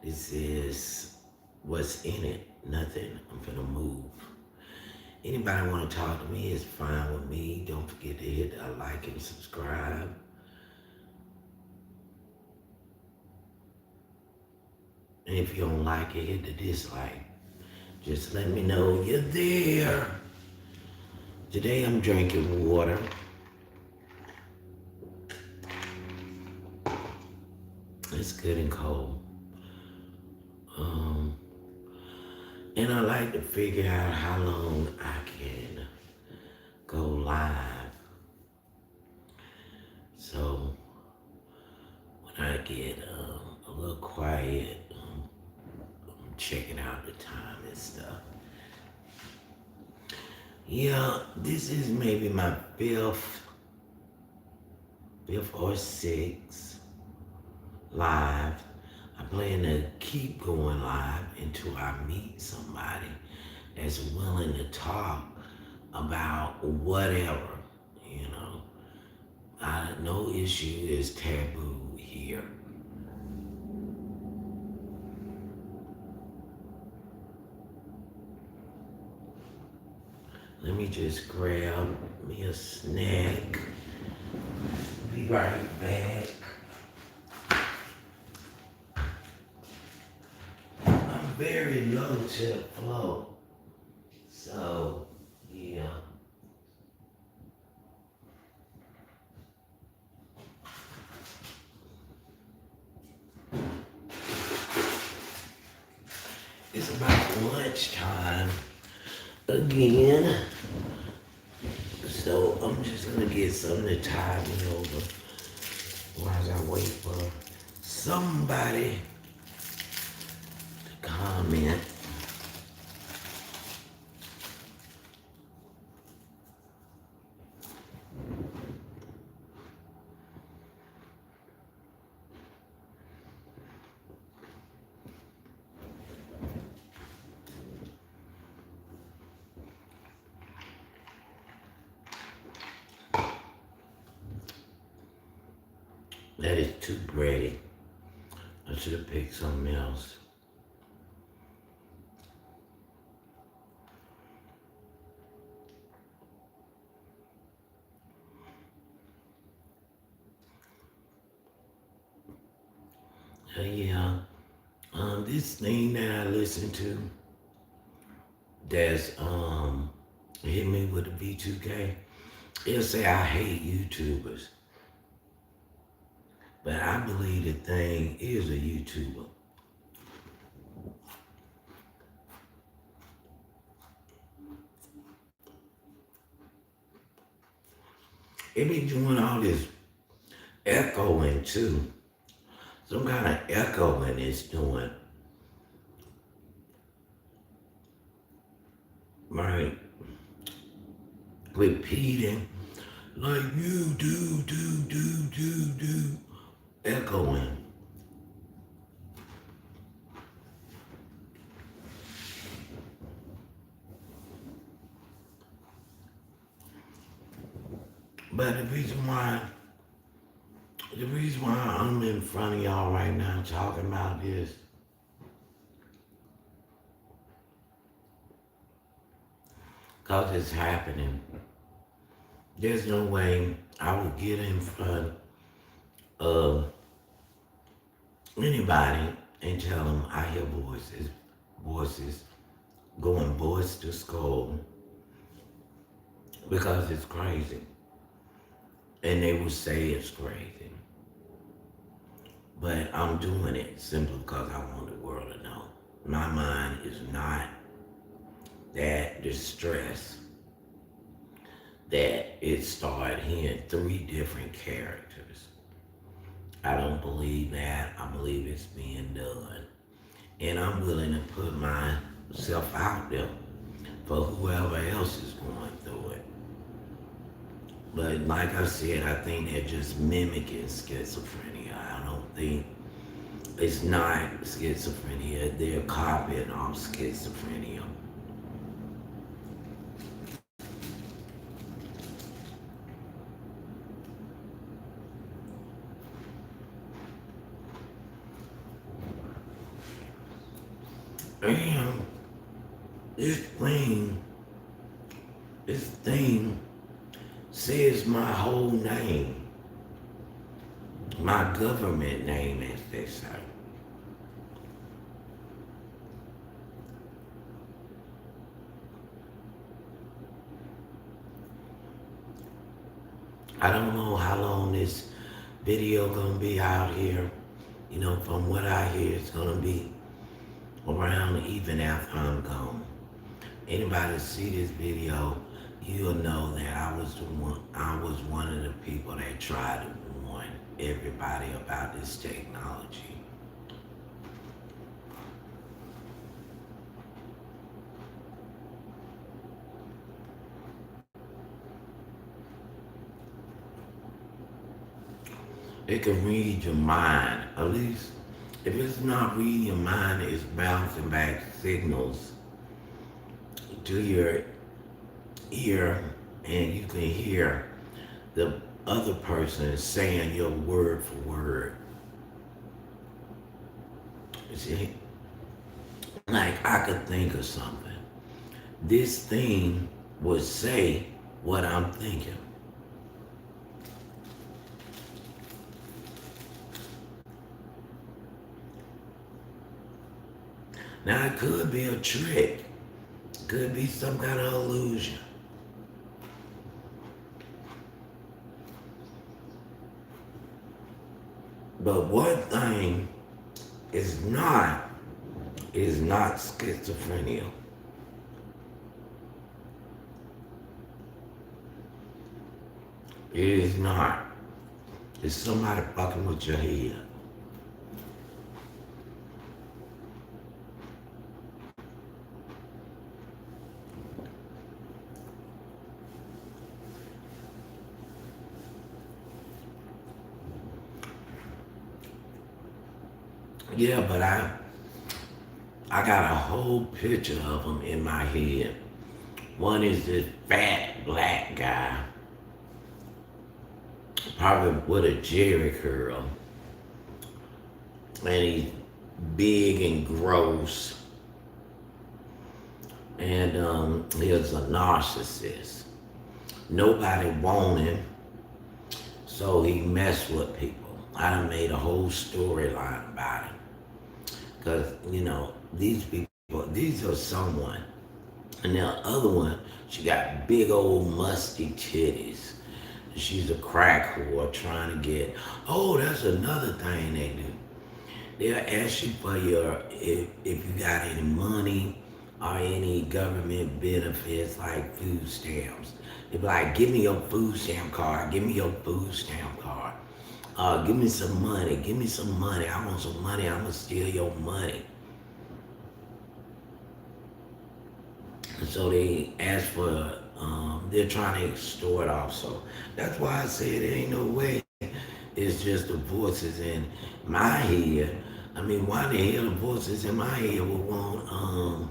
this is what's in it. Nothing. I'm gonna move. Anybody want to talk to me? It's fine with me. Don't forget to hit a like and subscribe. And if you don't like it, hit the dislike. Just let me know you're there. Today I'm drinking water. It's good and cold. And I like to figure out how long I can go live. So when I get a little quiet, I'm checking out the time and stuff. Yeah, this is maybe my fifth or sixth live. I plan to keep going live until I meet somebody that's willing to talk about whatever, you know. No issue is taboo here. Let me just grab me a snack. Be right back. I'm very low to the flow. So, yeah. It's about lunchtime again. So I'm just gonna get something to tide me over while I wait for somebody to comment. That is too bready. I should have picked something else. Yeah. This thing that I listen to that's hit me with the B2K. It'll say I hate YouTubers, but I believe the thing is a YouTuber. It be doing all this echoing too. Some kind of echoing it's doing. Right? Repeating like you do. Echoing. But the reason why I'm in front of y'all right now talking about this, cause it's happening. There's no way I would get in front of anybody and tell them I hear voices going voice to skull because it's crazy. And they would say it's crazy. But I'm doing it simply because I want the world to know. My mind is not that distressed that it started hearing three different characters. I don't believe that. I believe it's being done. And I'm willing to put myself out there for whoever else is going through it. But like I said, I think they're just mimicking schizophrenia. I don't think it's not schizophrenia. They're copying off schizophrenia. And this thing, this thing says my whole name, my government name, as they say. I don't know how long this video gonna be out here. You know, from what I hear, it's gonna be around even after I'm gone. Anybody see this video, you'll know that I was one of the people that tried to warn everybody about this technology. It can read your mind. At least if it's not reading your mind, it's bouncing back signals to your ear, and you can hear the other person saying your word for word. You see? Like I could think of something. This thing would say what I'm thinking. Now it could be a trick. Could be some kind of illusion. But one thing is not schizophrenia. It is not. It's somebody fucking with your head. Yeah, but I got a whole picture of them in my head. One is this fat black guy, probably with a jerry curl, and he's big and gross, and he's a narcissist. Nobody want him, so he mess with people. I done made a whole storyline about it. Because, these people, these are someone. And the other one, she got big old musty titties. She's a crack whore trying to get. Oh, that's another thing they do. They'll ask you for if you got any money or any government benefits like food stamps. They be like, give me your food stamp card. Give me your food stamp card. Give me some money. Give me some money. I want some money. I'm gonna steal your money. And so they ask for. They're trying to extort also. That's why I said there ain't no way. It's just the voices in my head. I mean, why the hell the voices in my head would want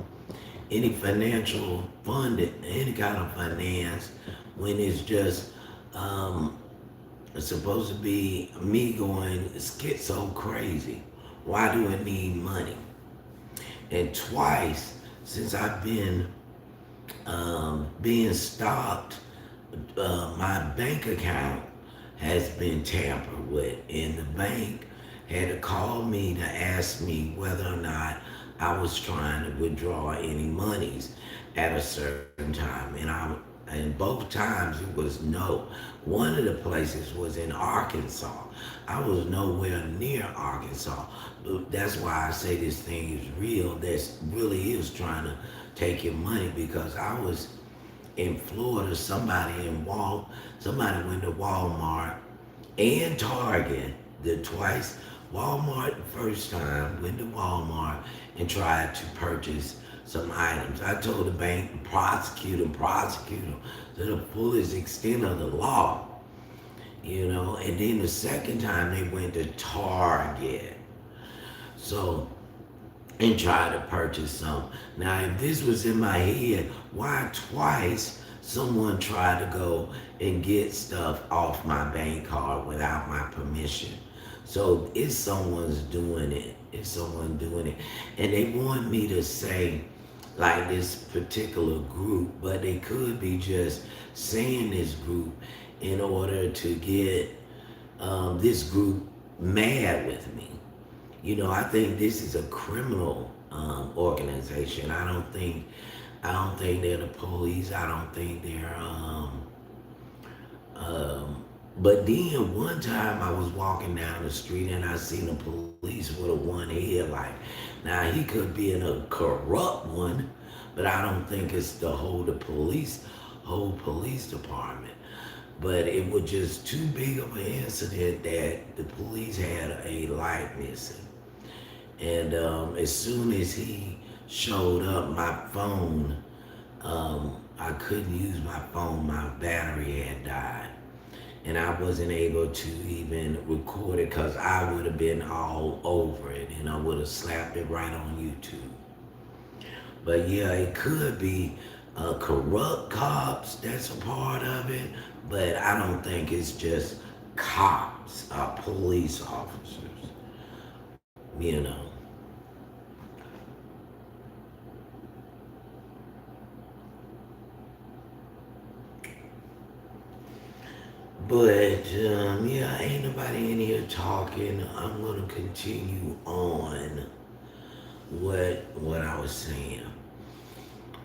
any financial funding, any kind of finance, when it's just it's supposed to be me going schizo crazy. Why do I need money? And twice since I've been being stopped, my bank account has been tampered with, and the bank had to call me to ask me whether or not I was trying to withdraw any monies at a certain time, and both times it was no. One of the places was in Arkansas. I was nowhere near Arkansas. But that's why I say this thing is real. This really is trying to take your money, because I was in Florida. Somebody went to Walmart and Target the twice. Walmart the first time, went to Walmart and tried to purchase some items. I told the bank to prosecute them to the fullest extent of the law, And then the second time they went to Target. So, and tried to purchase some. Now, if this was in my head, why twice someone tried to go and get stuff off my bank card without my permission? So it's someone's doing it. It's someone doing it. And they want me to say, like, this particular group, but they could be just saying this group in order to get this group mad with me. I think this is a criminal organization. I don't think they're the police. I don't think they're. But then one time I was walking down the street and I seen a police with a one headlight. Now he could be in a corrupt one, but I don't think it's the whole police department. But it was just too big of an incident that the police had a light missing. And as soon as he showed up, my phone, I couldn't use my phone. My battery had died. And I wasn't able to even record it because I would have been all over it and I would have slapped it right on YouTube. But yeah, it could be corrupt cops, that's a part of it. But I don't think it's just cops or police officers, you know. But yeah, ain't nobody in here talking. I'm gonna continue on what I was saying.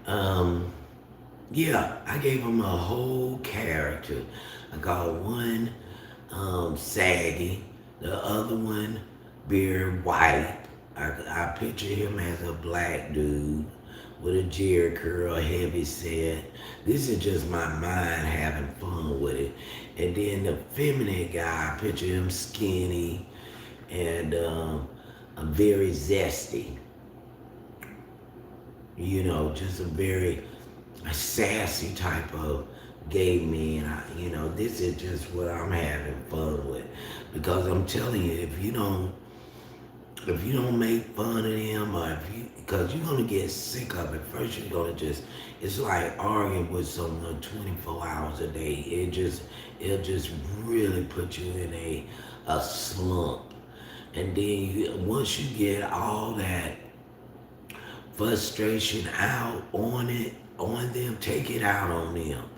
Um, yeah, I gave him a whole character. I called one saggy, the other one beard white. I picture him as a black dude with a jerry curl, heavy set. This is just my mind having fun with it. And then the feminine guy, I picture him skinny and very zesty. Just a very sassy type of gay man. This is just what I'm having fun with. Because I'm telling you, if you don't make fun of them, or because you're gonna get sick of it. First, you're gonna it's like arguing with someone 24 hours a day. It'll just really put you in a slump. And then once you get all that frustration out on them, take it out on them.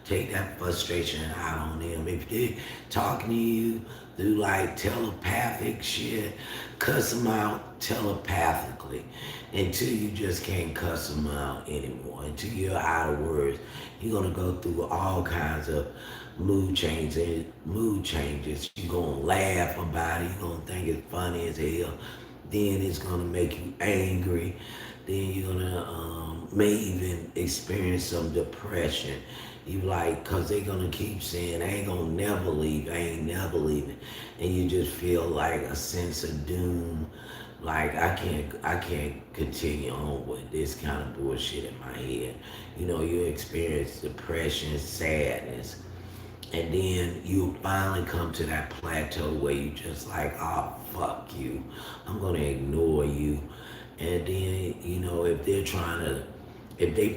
take that frustration out on them. If they're talking to you through like telepathic shit, cuss them out telepathically until you just can't cuss them out anymore. Until you're out of words, you're gonna go through all kinds of mood changes. Mood changes. You're gonna laugh about it. You're gonna think it's funny as hell. Then it's gonna make you angry. Then you're gonna may even experience some depression. You like, cause they're gonna keep saying, I ain't gonna never leave, I ain't never leaving. And you just feel like a sense of doom. Like I can't continue on with this kind of bullshit in my head. You know, you experience depression, sadness, and then you finally come to that plateau where you just like, oh fuck you, I'm gonna ignore you. And then, you know, if they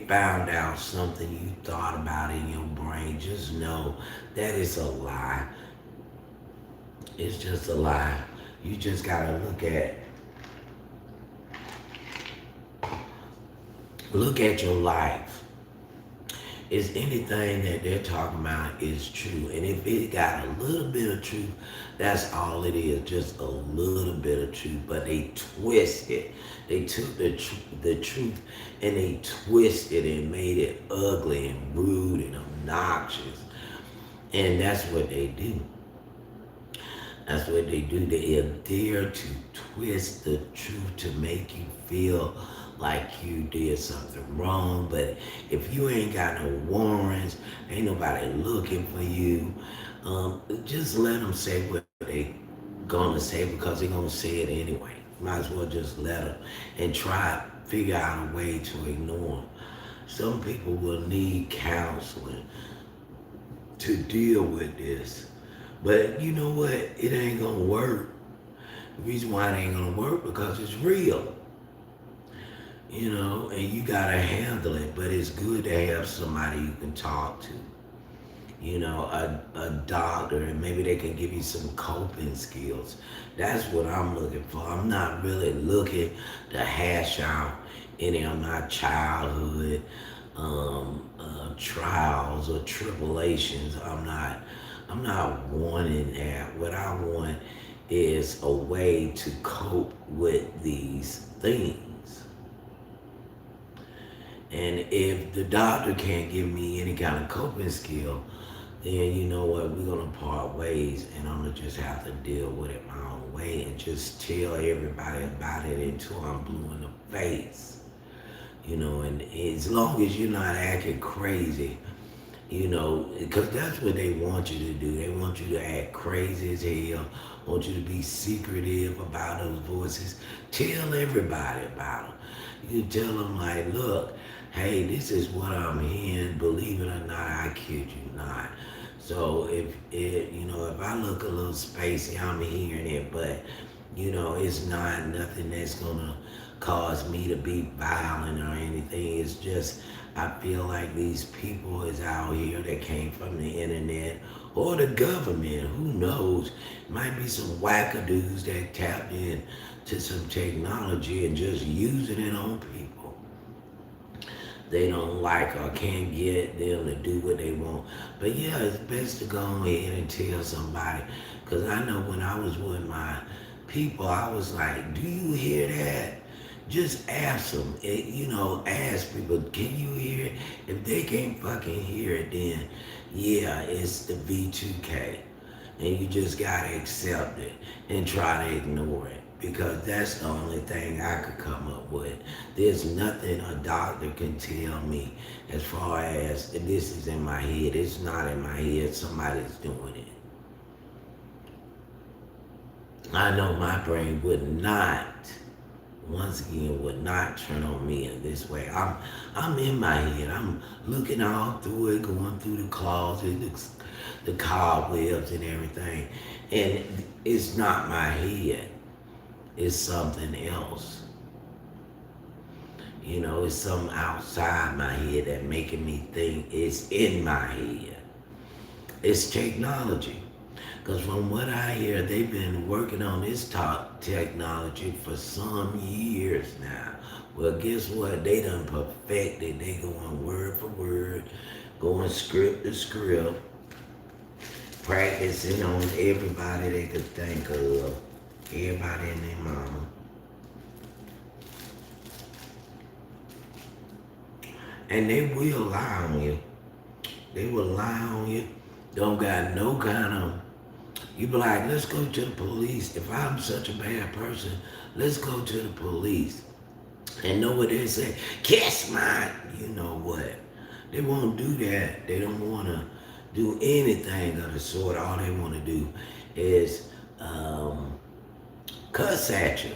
found out something you thought about in your brain, just know that it's a lie. It's just a lie. You just gotta look at your life. Is anything that they're talking about is true? And if it got a little bit of truth, that's all it is, just a little bit of truth. But they twist it. They took the truth and they twisted and made it ugly and rude and obnoxious. And that's what they do. That's what they do. They dare to twist the truth to make you feel like you did something wrong. But if you ain't got no warrants, ain't nobody looking for you, just let them say what they gonna say because they gonna say it anyway. Might as well just let them and try figure out a way to ignore them. Some people will need counseling to deal with this. But you know what? It ain't gonna work. The reason why it ain't gonna work because it's real. You know, and you gotta handle it, but it's good to have somebody you can talk to. You know, a doctor, and maybe they can give you some coping skills. That's what I'm looking for. I'm not really looking to hash out any of my childhood trials or tribulations. I'm not wanting that. What I want is a way to cope with these things. And if the doctor can't give me any kind of coping skill, then you know what, we're gonna part ways and I'm gonna just have to deal with it my own way and just tell everybody about it until I'm blue in the face. You know, and as long as you're not acting crazy, you know, because that's what they want you to do. They want you to act crazy as hell, want you to be secretive about those voices. Tell everybody about them. You tell them like, look, hey, this is what I'm hearing. Believe it or not, I kid you not. So if I look a little spacey, I'm hearing it, but you know, it's not nothing that's gonna cause me to be violent or anything. It's just I feel like these people is out here that came from the internet or the government. Who knows? Might be some wackadoos that tapped in to some technology and just using it on people they don't like or can't get them to do what they want. But yeah, it's best to go ahead and tell somebody. Because I know when I was with my people, I was like, do you hear that? Just ask them. Ask people, can you hear it? If they can't fucking hear it, then yeah, it's the V2K. And you just gotta accept it and try to ignore it. Because that's the only thing I could come up with. There's nothing a doctor can tell me as far as this is in my head. It's not in my head. Somebody's doing it. I know my brain would not, once again, would not turn on me in this way. I'm in my head. I'm looking all through it, going through the closet, the cobwebs and everything. And it's not my head. It's something else. You know, it's something outside my head that making me think it's in my head. It's technology. Because from what I hear, they've been working on this technology for some years now. Well, guess what? They done perfected. They going word for word, going script to script, practicing on everybody they could think of, everybody and their mama. And they will lie on you. They will lie on you. Don't got no kind of, you be like, let's go to the police. If I'm such a bad person, let's go to the police. And know what they say? Kiss my, you know what? They won't do that. They don't want to do anything of the sort. All they want to do is cuss at you.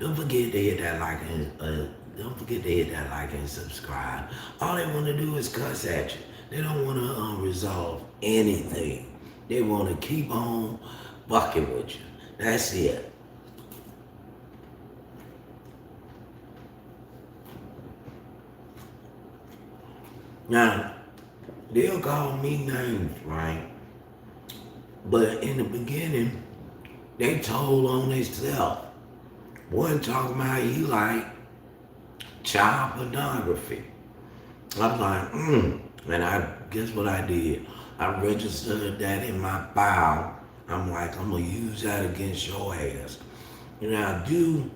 Don't forget to hit that like and don't forget to hit that like and subscribe. All they want to do is cuss at you. They don't want to resolve anything. They want to keep on bucking with you. That's it. Now, they'll call me names, right? But in the beginning, they told on themselves. One talking about he like child pornography. I was like, And I guess what I did? I registered that in my file. I'm like, I'm gonna use that against your ass. And I do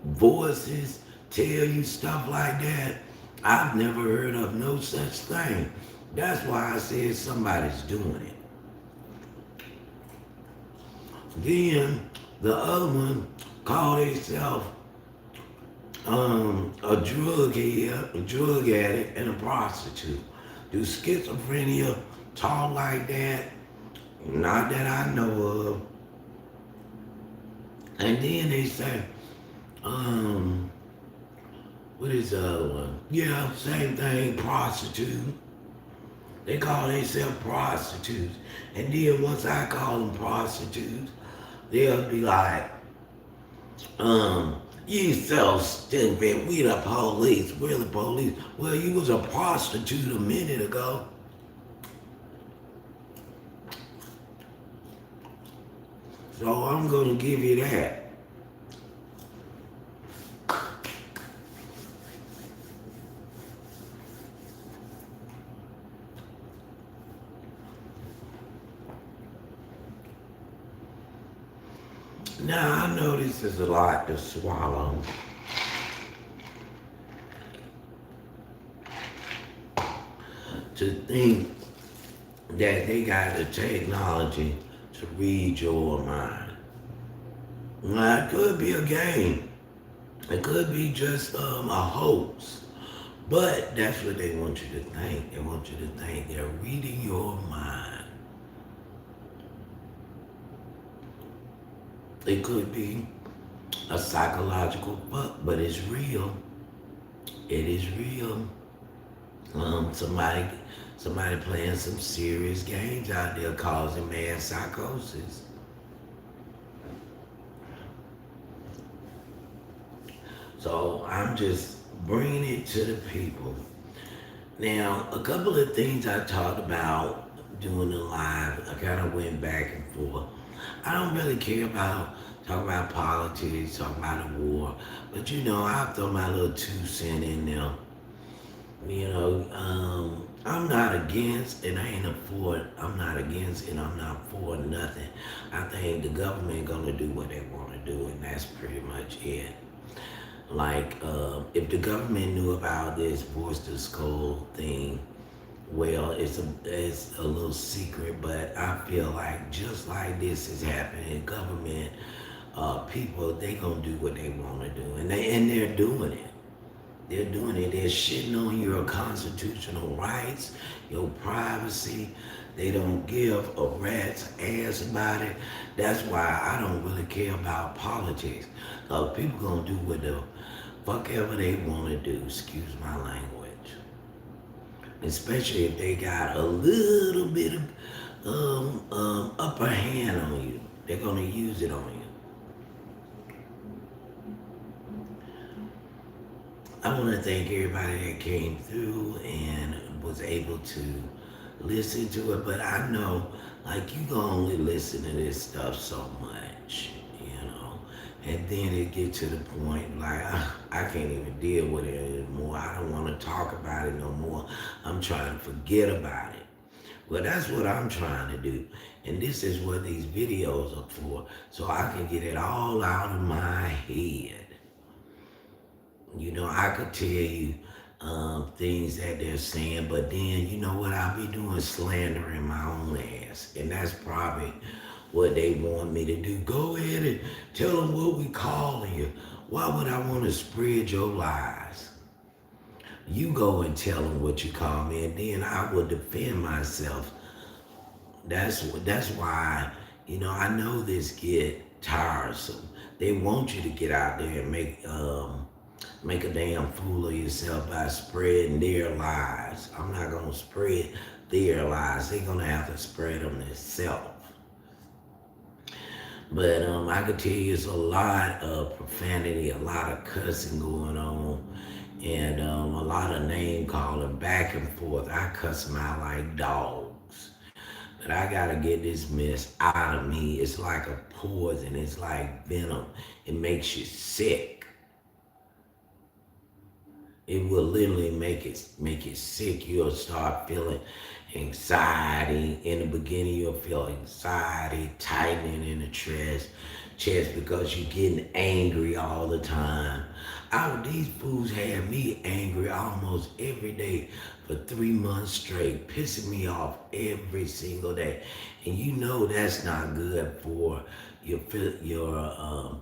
voices tell you stuff like that. I've never heard of no such thing. That's why I said somebody's doing it. Then the other one called himself a drug head, a drug addict, and a prostitute. Do schizophrenia talk like that? Not that I know of. And then they say, what is the other one? Yeah, same thing, prostitute. They call themselves prostitutes. And then once I call them prostitutes, they'll be like, you so stupid, we the police, we're the police. Well, you was a prostitute a minute ago. So I'm gonna give you that. Now, I know this is a lot to swallow. To think that they got the technology to read your mind. Now, it could be a game. It could be just a hoax. But that's what they want you to think. They want you to think they're reading your mind. It could be a psychological fuck, but it's real. It is real. Somebody playing some serious games out there causing mass psychosis. So I'm just bringing it to the people. Now, a couple of things I talked about doing the live, I kind of went back and forth. I don't really care about talking about politics, talking about the war, but I throw my little 2 cents in there. I'm not against, and I ain't for it. I'm not against, and I'm not for nothing. I think the government gonna do what they want to do, and that's pretty much it. Like, if the government knew about this voice to skull thing, well, it's a little secret, but I feel like just like this is happening, government people, they gonna do what they want to do, and they're doing it. They're doing it. They're shitting on your constitutional rights, your privacy. They don't give a rat's ass about it. That's why I don't really care about politics. Because people gonna do what the fuck ever they want to do. Excuse my language. Especially if they got a little bit of upper hand on you. They're gonna use it on you. I want to thank everybody that came through and was able to listen to it, but I know, like, you can only listen to this stuff so much, And then it get to the point like I can't even deal with it anymore. I don't want to talk about it no more. I'm trying to forget about it. Well, that's what I'm trying to do. And this is what these videos are for. So I can get it all out of my head. You know, I could tell you things that they're saying, but then you know what I'll be doing? Slandering my own ass. And that's probably what they want me to do. Go ahead and tell them what we calling you. Why would I want to spread your lies? You go and tell them what you call me, and then I will defend myself. That's why, you know, I know this get tiresome. They want you to get out there and make a damn fool of yourself by spreading their lies. I'm not gonna spread their lies. They're gonna have to spread them themselves. But I could tell you it's a lot of profanity, a lot of cussing going on, and a lot of name calling back and forth. I cuss them out like dogs. But I gotta get this mess out of me. It's like a poison. It's like venom. It makes you sick. It will literally make you sick. You'll start feeling anxiety. In the beginning, you'll feel anxiety, tightening in the chest because you're getting angry all the time. These fools had me angry almost every day for 3 months straight, pissing me off every single day. And you know that's not good for your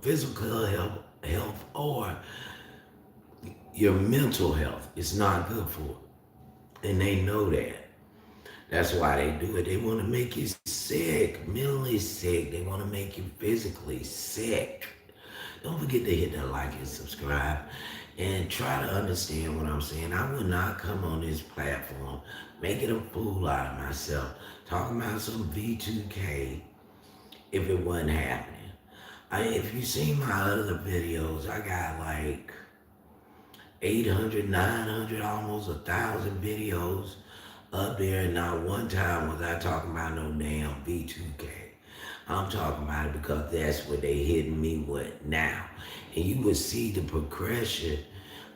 physical health or your mental health. It's not good for it. And they know that. That's why they do it. They want to make you sick, mentally sick. They want to make you physically sick. Don't forget to hit that like and subscribe and try to understand what I'm saying. I would not come on this platform making a fool out of myself, talking about some V2K if it wasn't happening. If you see my other videos, I got like 800, 900, almost 1,000 videos up there, and not one time was I talking about no damn V2K. I'm talking about it because that's what they hitting me with now. And you would see the progression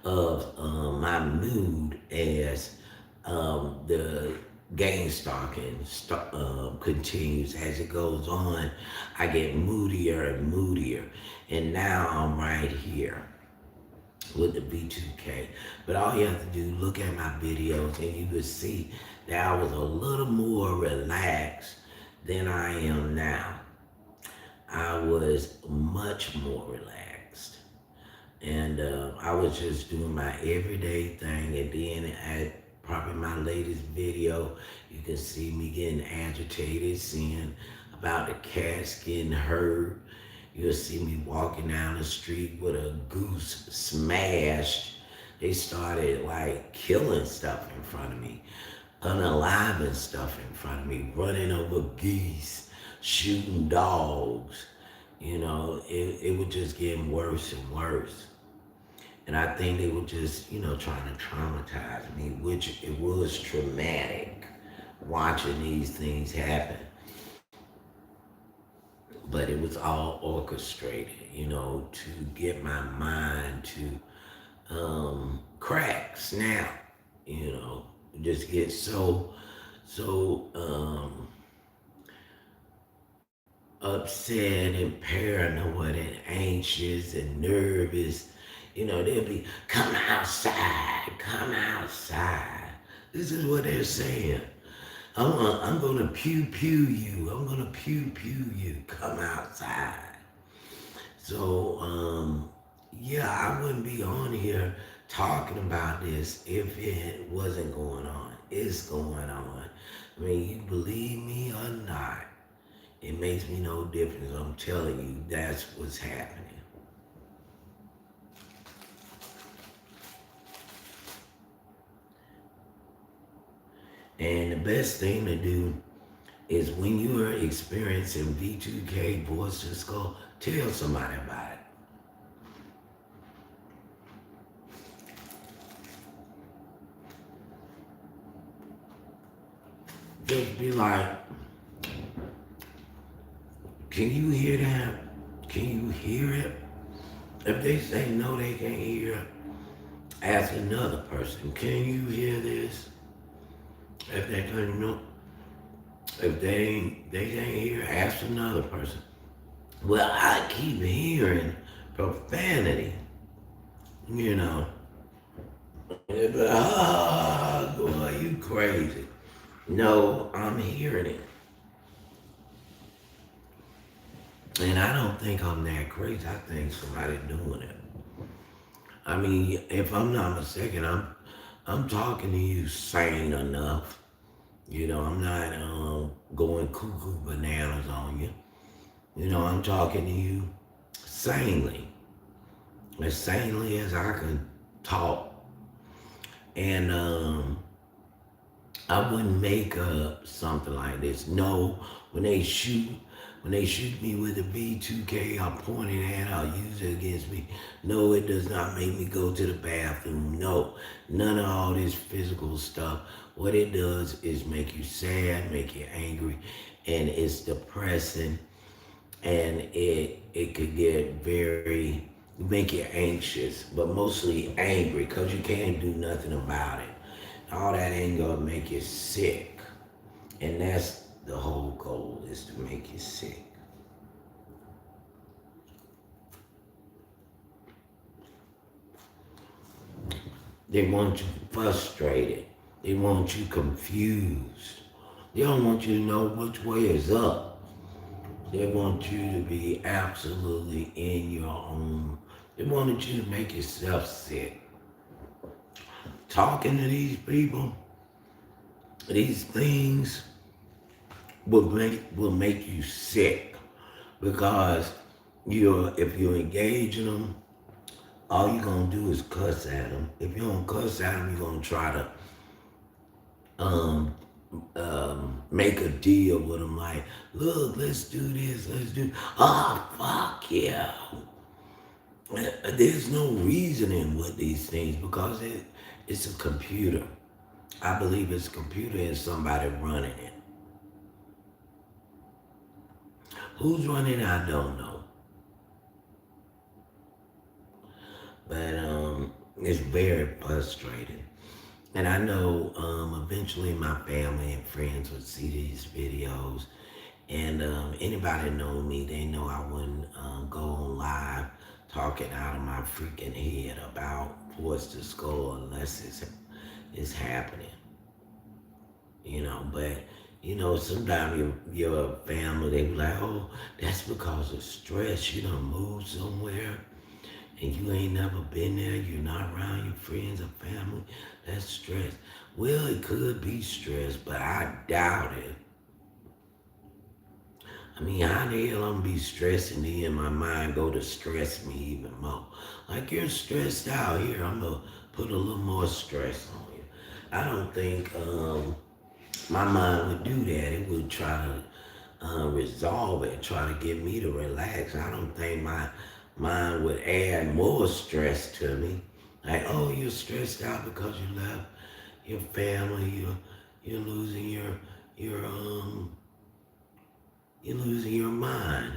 of my mood as the game stalking continues. As it goes on, I get moodier and moodier. And now I'm right here with the B2K. But all you have to do, look at my videos and you will see that I was a little more relaxed than I am now. I was much more relaxed. And I was just doing my everyday thing. And then at probably my latest video, you can see me getting agitated, seeing about the cats getting hurt. You'll see me walking down the street with a goose smashed. They started like killing stuff in front of me, unaliving stuff in front of me, running over geese, shooting dogs. You know, it was just getting worse and worse. And I think they were just, you know, trying to traumatize me, which it was traumatic watching these things happen. But it was all orchestrated, you know, to get my mind to crack, snap, you know, just get so upset and paranoid and anxious and nervous. You know, they'll be, come outside, come outside. This is what they're saying. I'm gonna pew pew you. I'm gonna pew pew you. Come outside. So, yeah, I wouldn't be on here talking about this if it wasn't going on. It's going on. I mean, you believe me or not, it makes me no difference. I'm telling you, that's what's happening. And the best thing to do is when you are experiencing V2K, voice to skull, tell somebody about it. Just be like, can you hear that? Can you hear it? If they say no, they can't hear, ask another person, can you hear this? If they can't know, if they can't hear, ask another person. Well, I keep hearing profanity, you know. They be like, ah, boy, you crazy. No, I'm hearing it. And I don't think I'm that crazy. I think somebody doing it. I mean, if I'm not mistaken, I'm talking to you sane enough. You know, I'm not going cuckoo bananas on you. You know, I'm talking to you sanely, as sanely as I can talk. And I wouldn't make up something like this. No, when they shoot, when they shoot me with a B2K, I point it at, I'll use it against me. No, it does not make me go to the bathroom. No, none of all this physical stuff. What it does is make you sad, make you angry, and it's depressing, and it could get very make you anxious, but mostly angry because you can't do nothing about it. All that ain't gonna make you sick. And that's the whole goal, is to make you sick. They want you frustrated. They want you confused. They don't want you to know which way is up. They want you to be absolutely in your own. They wanted you to make yourself sick. Talking to these people, these things will make you sick, because if you engage in them, all you're gonna do is cuss at them. If you don't cuss at them, you're gonna try to um, make a deal with them. Like, look, let's do this, let's do. Oh, fuck yeah. There's no reasoning with these things, because it's a computer. I believe it's a computer and somebody running it. Who's running it, I don't know. But it's very frustrating. And I know eventually my family and friends would see these videos. And anybody know me, they know I wouldn't go on live talking out of my freaking head about what's the score unless it's happening. But sometimes your family, they be like, oh, that's because of stress. You done moved somewhere and you ain't never been there. You're not around your friends or family. That's stress. Well, it could be stress, but I doubt it. I mean, how the hell I'm gonna be stressing then my mind go to stress me even more? Like, you're stressed out here, I'm gonna put a little more stress on you. I don't think my mind would do that. It would try to resolve it, try to get me to relax. I don't think my mind would add more stress to me. Like, oh, you're stressed out because you left your family. You're losing your you're losing your mind.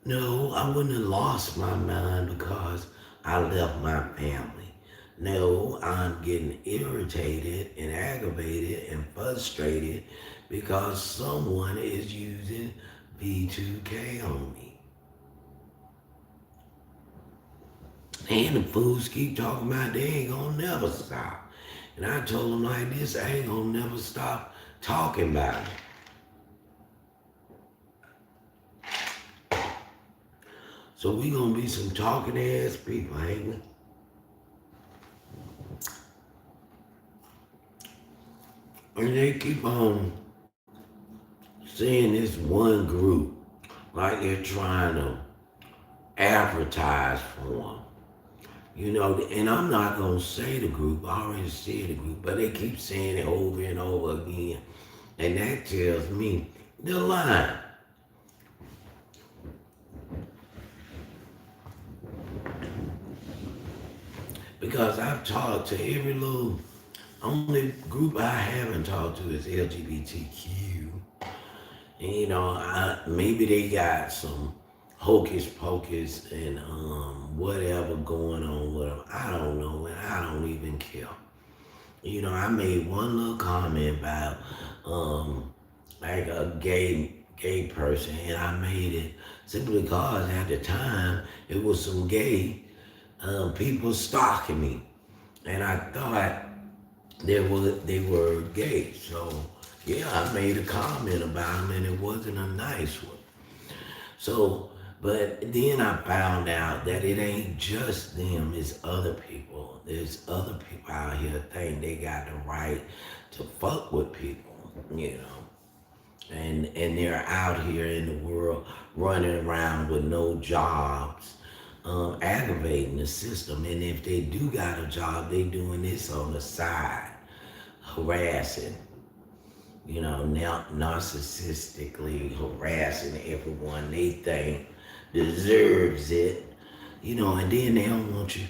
No, I wouldn't have lost my mind because I left my family. No, I'm getting irritated and aggravated and frustrated because someone is using B2K on me. And the fools keep talking about they ain't gonna never stop. And I told them like this, I ain't gonna never stop talking about it. So we gonna be some talking ass people, ain't we? And they keep on seeing this one group like they're trying to advertise for them. And I'm not gonna say the group. I already said the group, but they keep saying it over and over again, and that tells me they're lying. Because I've talked to every little, only group I haven't talked to is LGBTQ. And maybe they got some hocus pocus and whatever going on with them. I don't know, and I don't even care. I made one little comment about um like a gay person, and I made it simply because at the time it was some gay people stalking me, and I thought they were gay. So yeah, I made a comment about them, and it wasn't a nice one. So, but then I found out that it ain't just them, it's other people. There's other people out here think they got the right to fuck with people. And they're out here in the world running around with no jobs, aggravating the system. And if they do got a job, they doing this on the side, harassing, narcissistically harassing everyone they think deserves it, and then they don't want you,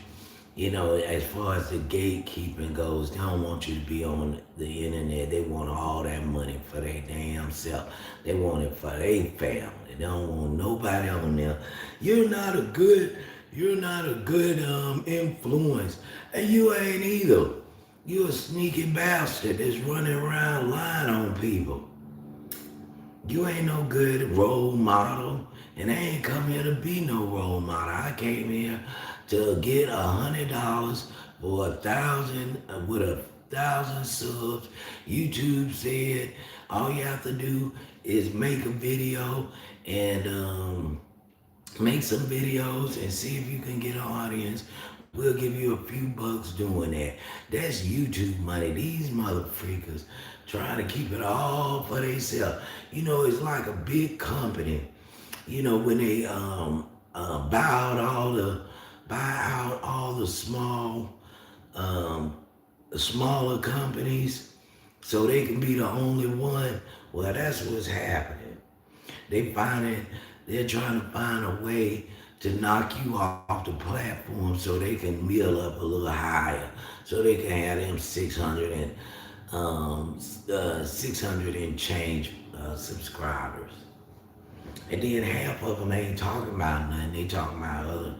as far as the gatekeeping goes, they don't want you to be on the internet. They want all that money for their damn self. They want it for their family. They don't want nobody on there. You're not a good, you're not a good influence. And you ain't either. You a sneaky bastard that's running around lying on people. You ain't no good role model, and I ain't come here to be no role model. I came here to get $100 for 1,000 with 1,000 subs. YouTube said all you have to do is make a video and make some videos and see if you can get an audience. We'll give you a few bucks doing that. That's YouTube money. These mother freakers trying to keep it all for themselves. It's like a big company. When they buy out all the smaller companies so they can be the only one. Well, that's what's happening. They're trying to find a way to knock you off the platform so they can mill up a little higher, so they can have them 600 and change subscribers. And then half of them ain't talking about nothing. They talking about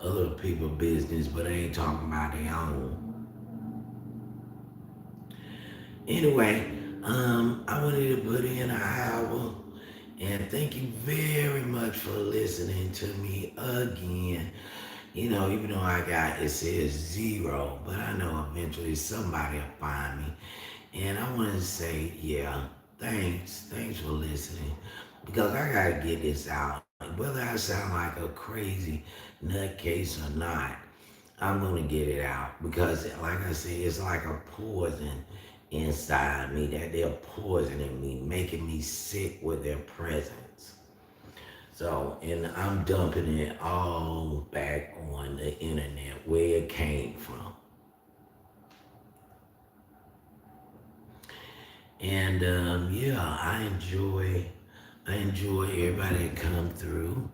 other people business, but they ain't talking about their own. Anyway, I wanted to put in an hour, and thank you very much for listening to me again. Even though it says 0, but I know eventually somebody will find me. And I want to say, yeah, thanks for listening, because I gotta get this out. Whether I sound like a crazy nutcase or not, I'm gonna get it out, because, like I said, it's like a poison inside me that they're poisoning me, making me sick with their presence. So, and I'm dumping it all back on the internet where it came from. And yeah, I enjoy everybody that come through,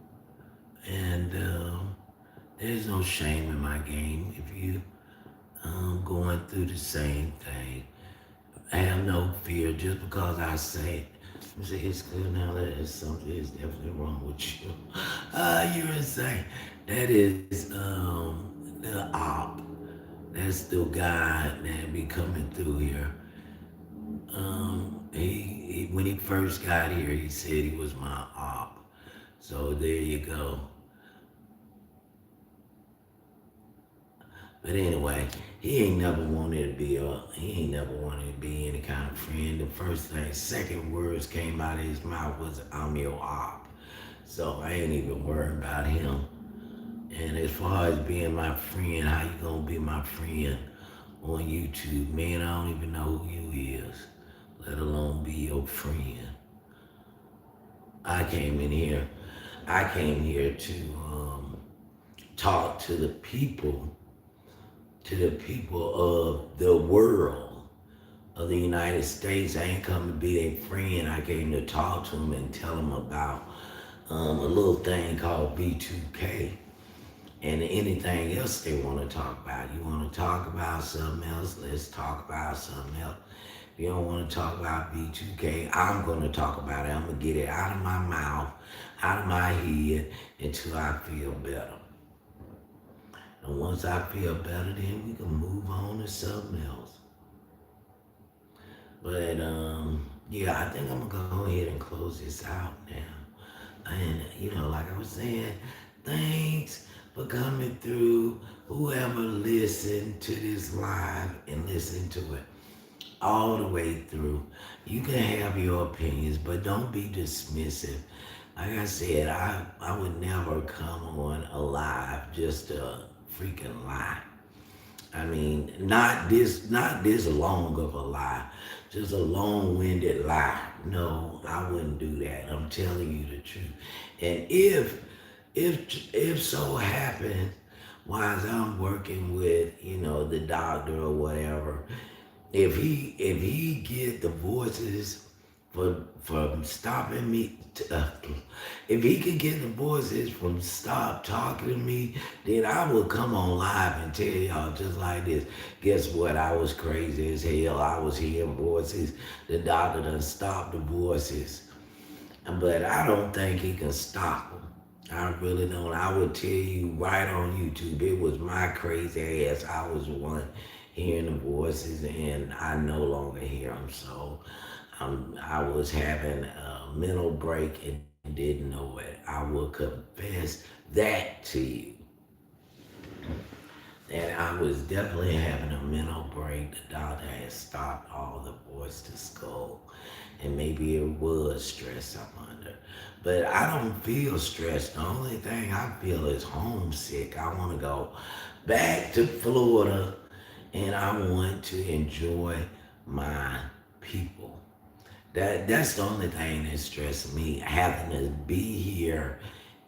and there's no shame in my game if you going through the same thing. I have no fear just because I say, it's good now that there's something is definitely wrong with you. You're insane. That is the op. That's the guy that be coming through here. He when he first got here, he said he was my op. So there you go. But anyway, he ain't never wanted to be any kind of friend. The second words came out of his mouth was, I'm your op. So I ain't even worried about him. And as far as being my friend, how you gonna be my friend on YouTube? Man, I don't even know who you is, let alone be your friend. I came here to talk to the people of the world, of the United States. I ain't come to be their friend. I came to talk to them and tell them about a little thing called B2K and anything else they want to talk about. You want to talk about something else? Let's talk about something else. If you don't want to talk about B2K, I'm going to talk about it. I'm going to get it out of my mouth. out of my head until I feel better. And once I feel better, then we can move on to something else. But yeah, I think I'm gonna go ahead and close this out now. And like I was saying, thanks for coming through. Whoever listened to this live and listened to it all the way through. You can have your opinions, but don't be dismissive. Like I said, I would never come on alive just to freaking lie. I mean, not this long of a lie, just a long-winded lie. No, I wouldn't do that. I'm telling you the truth. And if so happens, while I'm working with the doctor or whatever, if he get the voices from stopping me, if he can get the voices from stop talking to me, then I will come on live and tell y'all just like this. Guess what? I was crazy as hell. I was hearing voices. The doctor done stopped the voices, but I don't think he can stop them. I really don't. I would tell you right on YouTube, it was my crazy ass. I was the one hearing the voices, and I no longer hear them. So I was having a mental break and didn't know it. I will confess that to you. That I was definitely having a mental break. The doctor had stopped all the voice to skull. And maybe it was stress I'm under. But I don't feel stressed. The only thing I feel is homesick. I want to go back to Florida and I want to enjoy my people. That's the only thing that stresses me, having to be here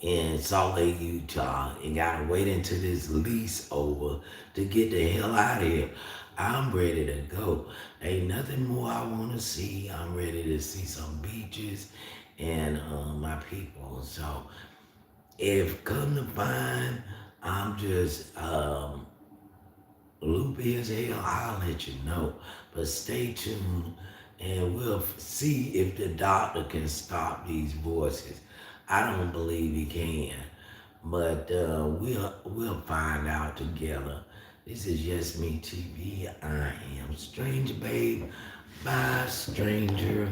in Salt Lake, Utah, and gotta wait until this lease over to get the hell out of here. I'm ready to go. Ain't nothing more I want to see. I'm ready to see some beaches and my people. So if come to find I'm just loopy as hell, I'll let you know. But stay tuned and we'll see if the doctor can stop these voices. I don't believe he can, but we'll find out together. This is Yesme TV. I am Stranger Babe. Bye, stranger.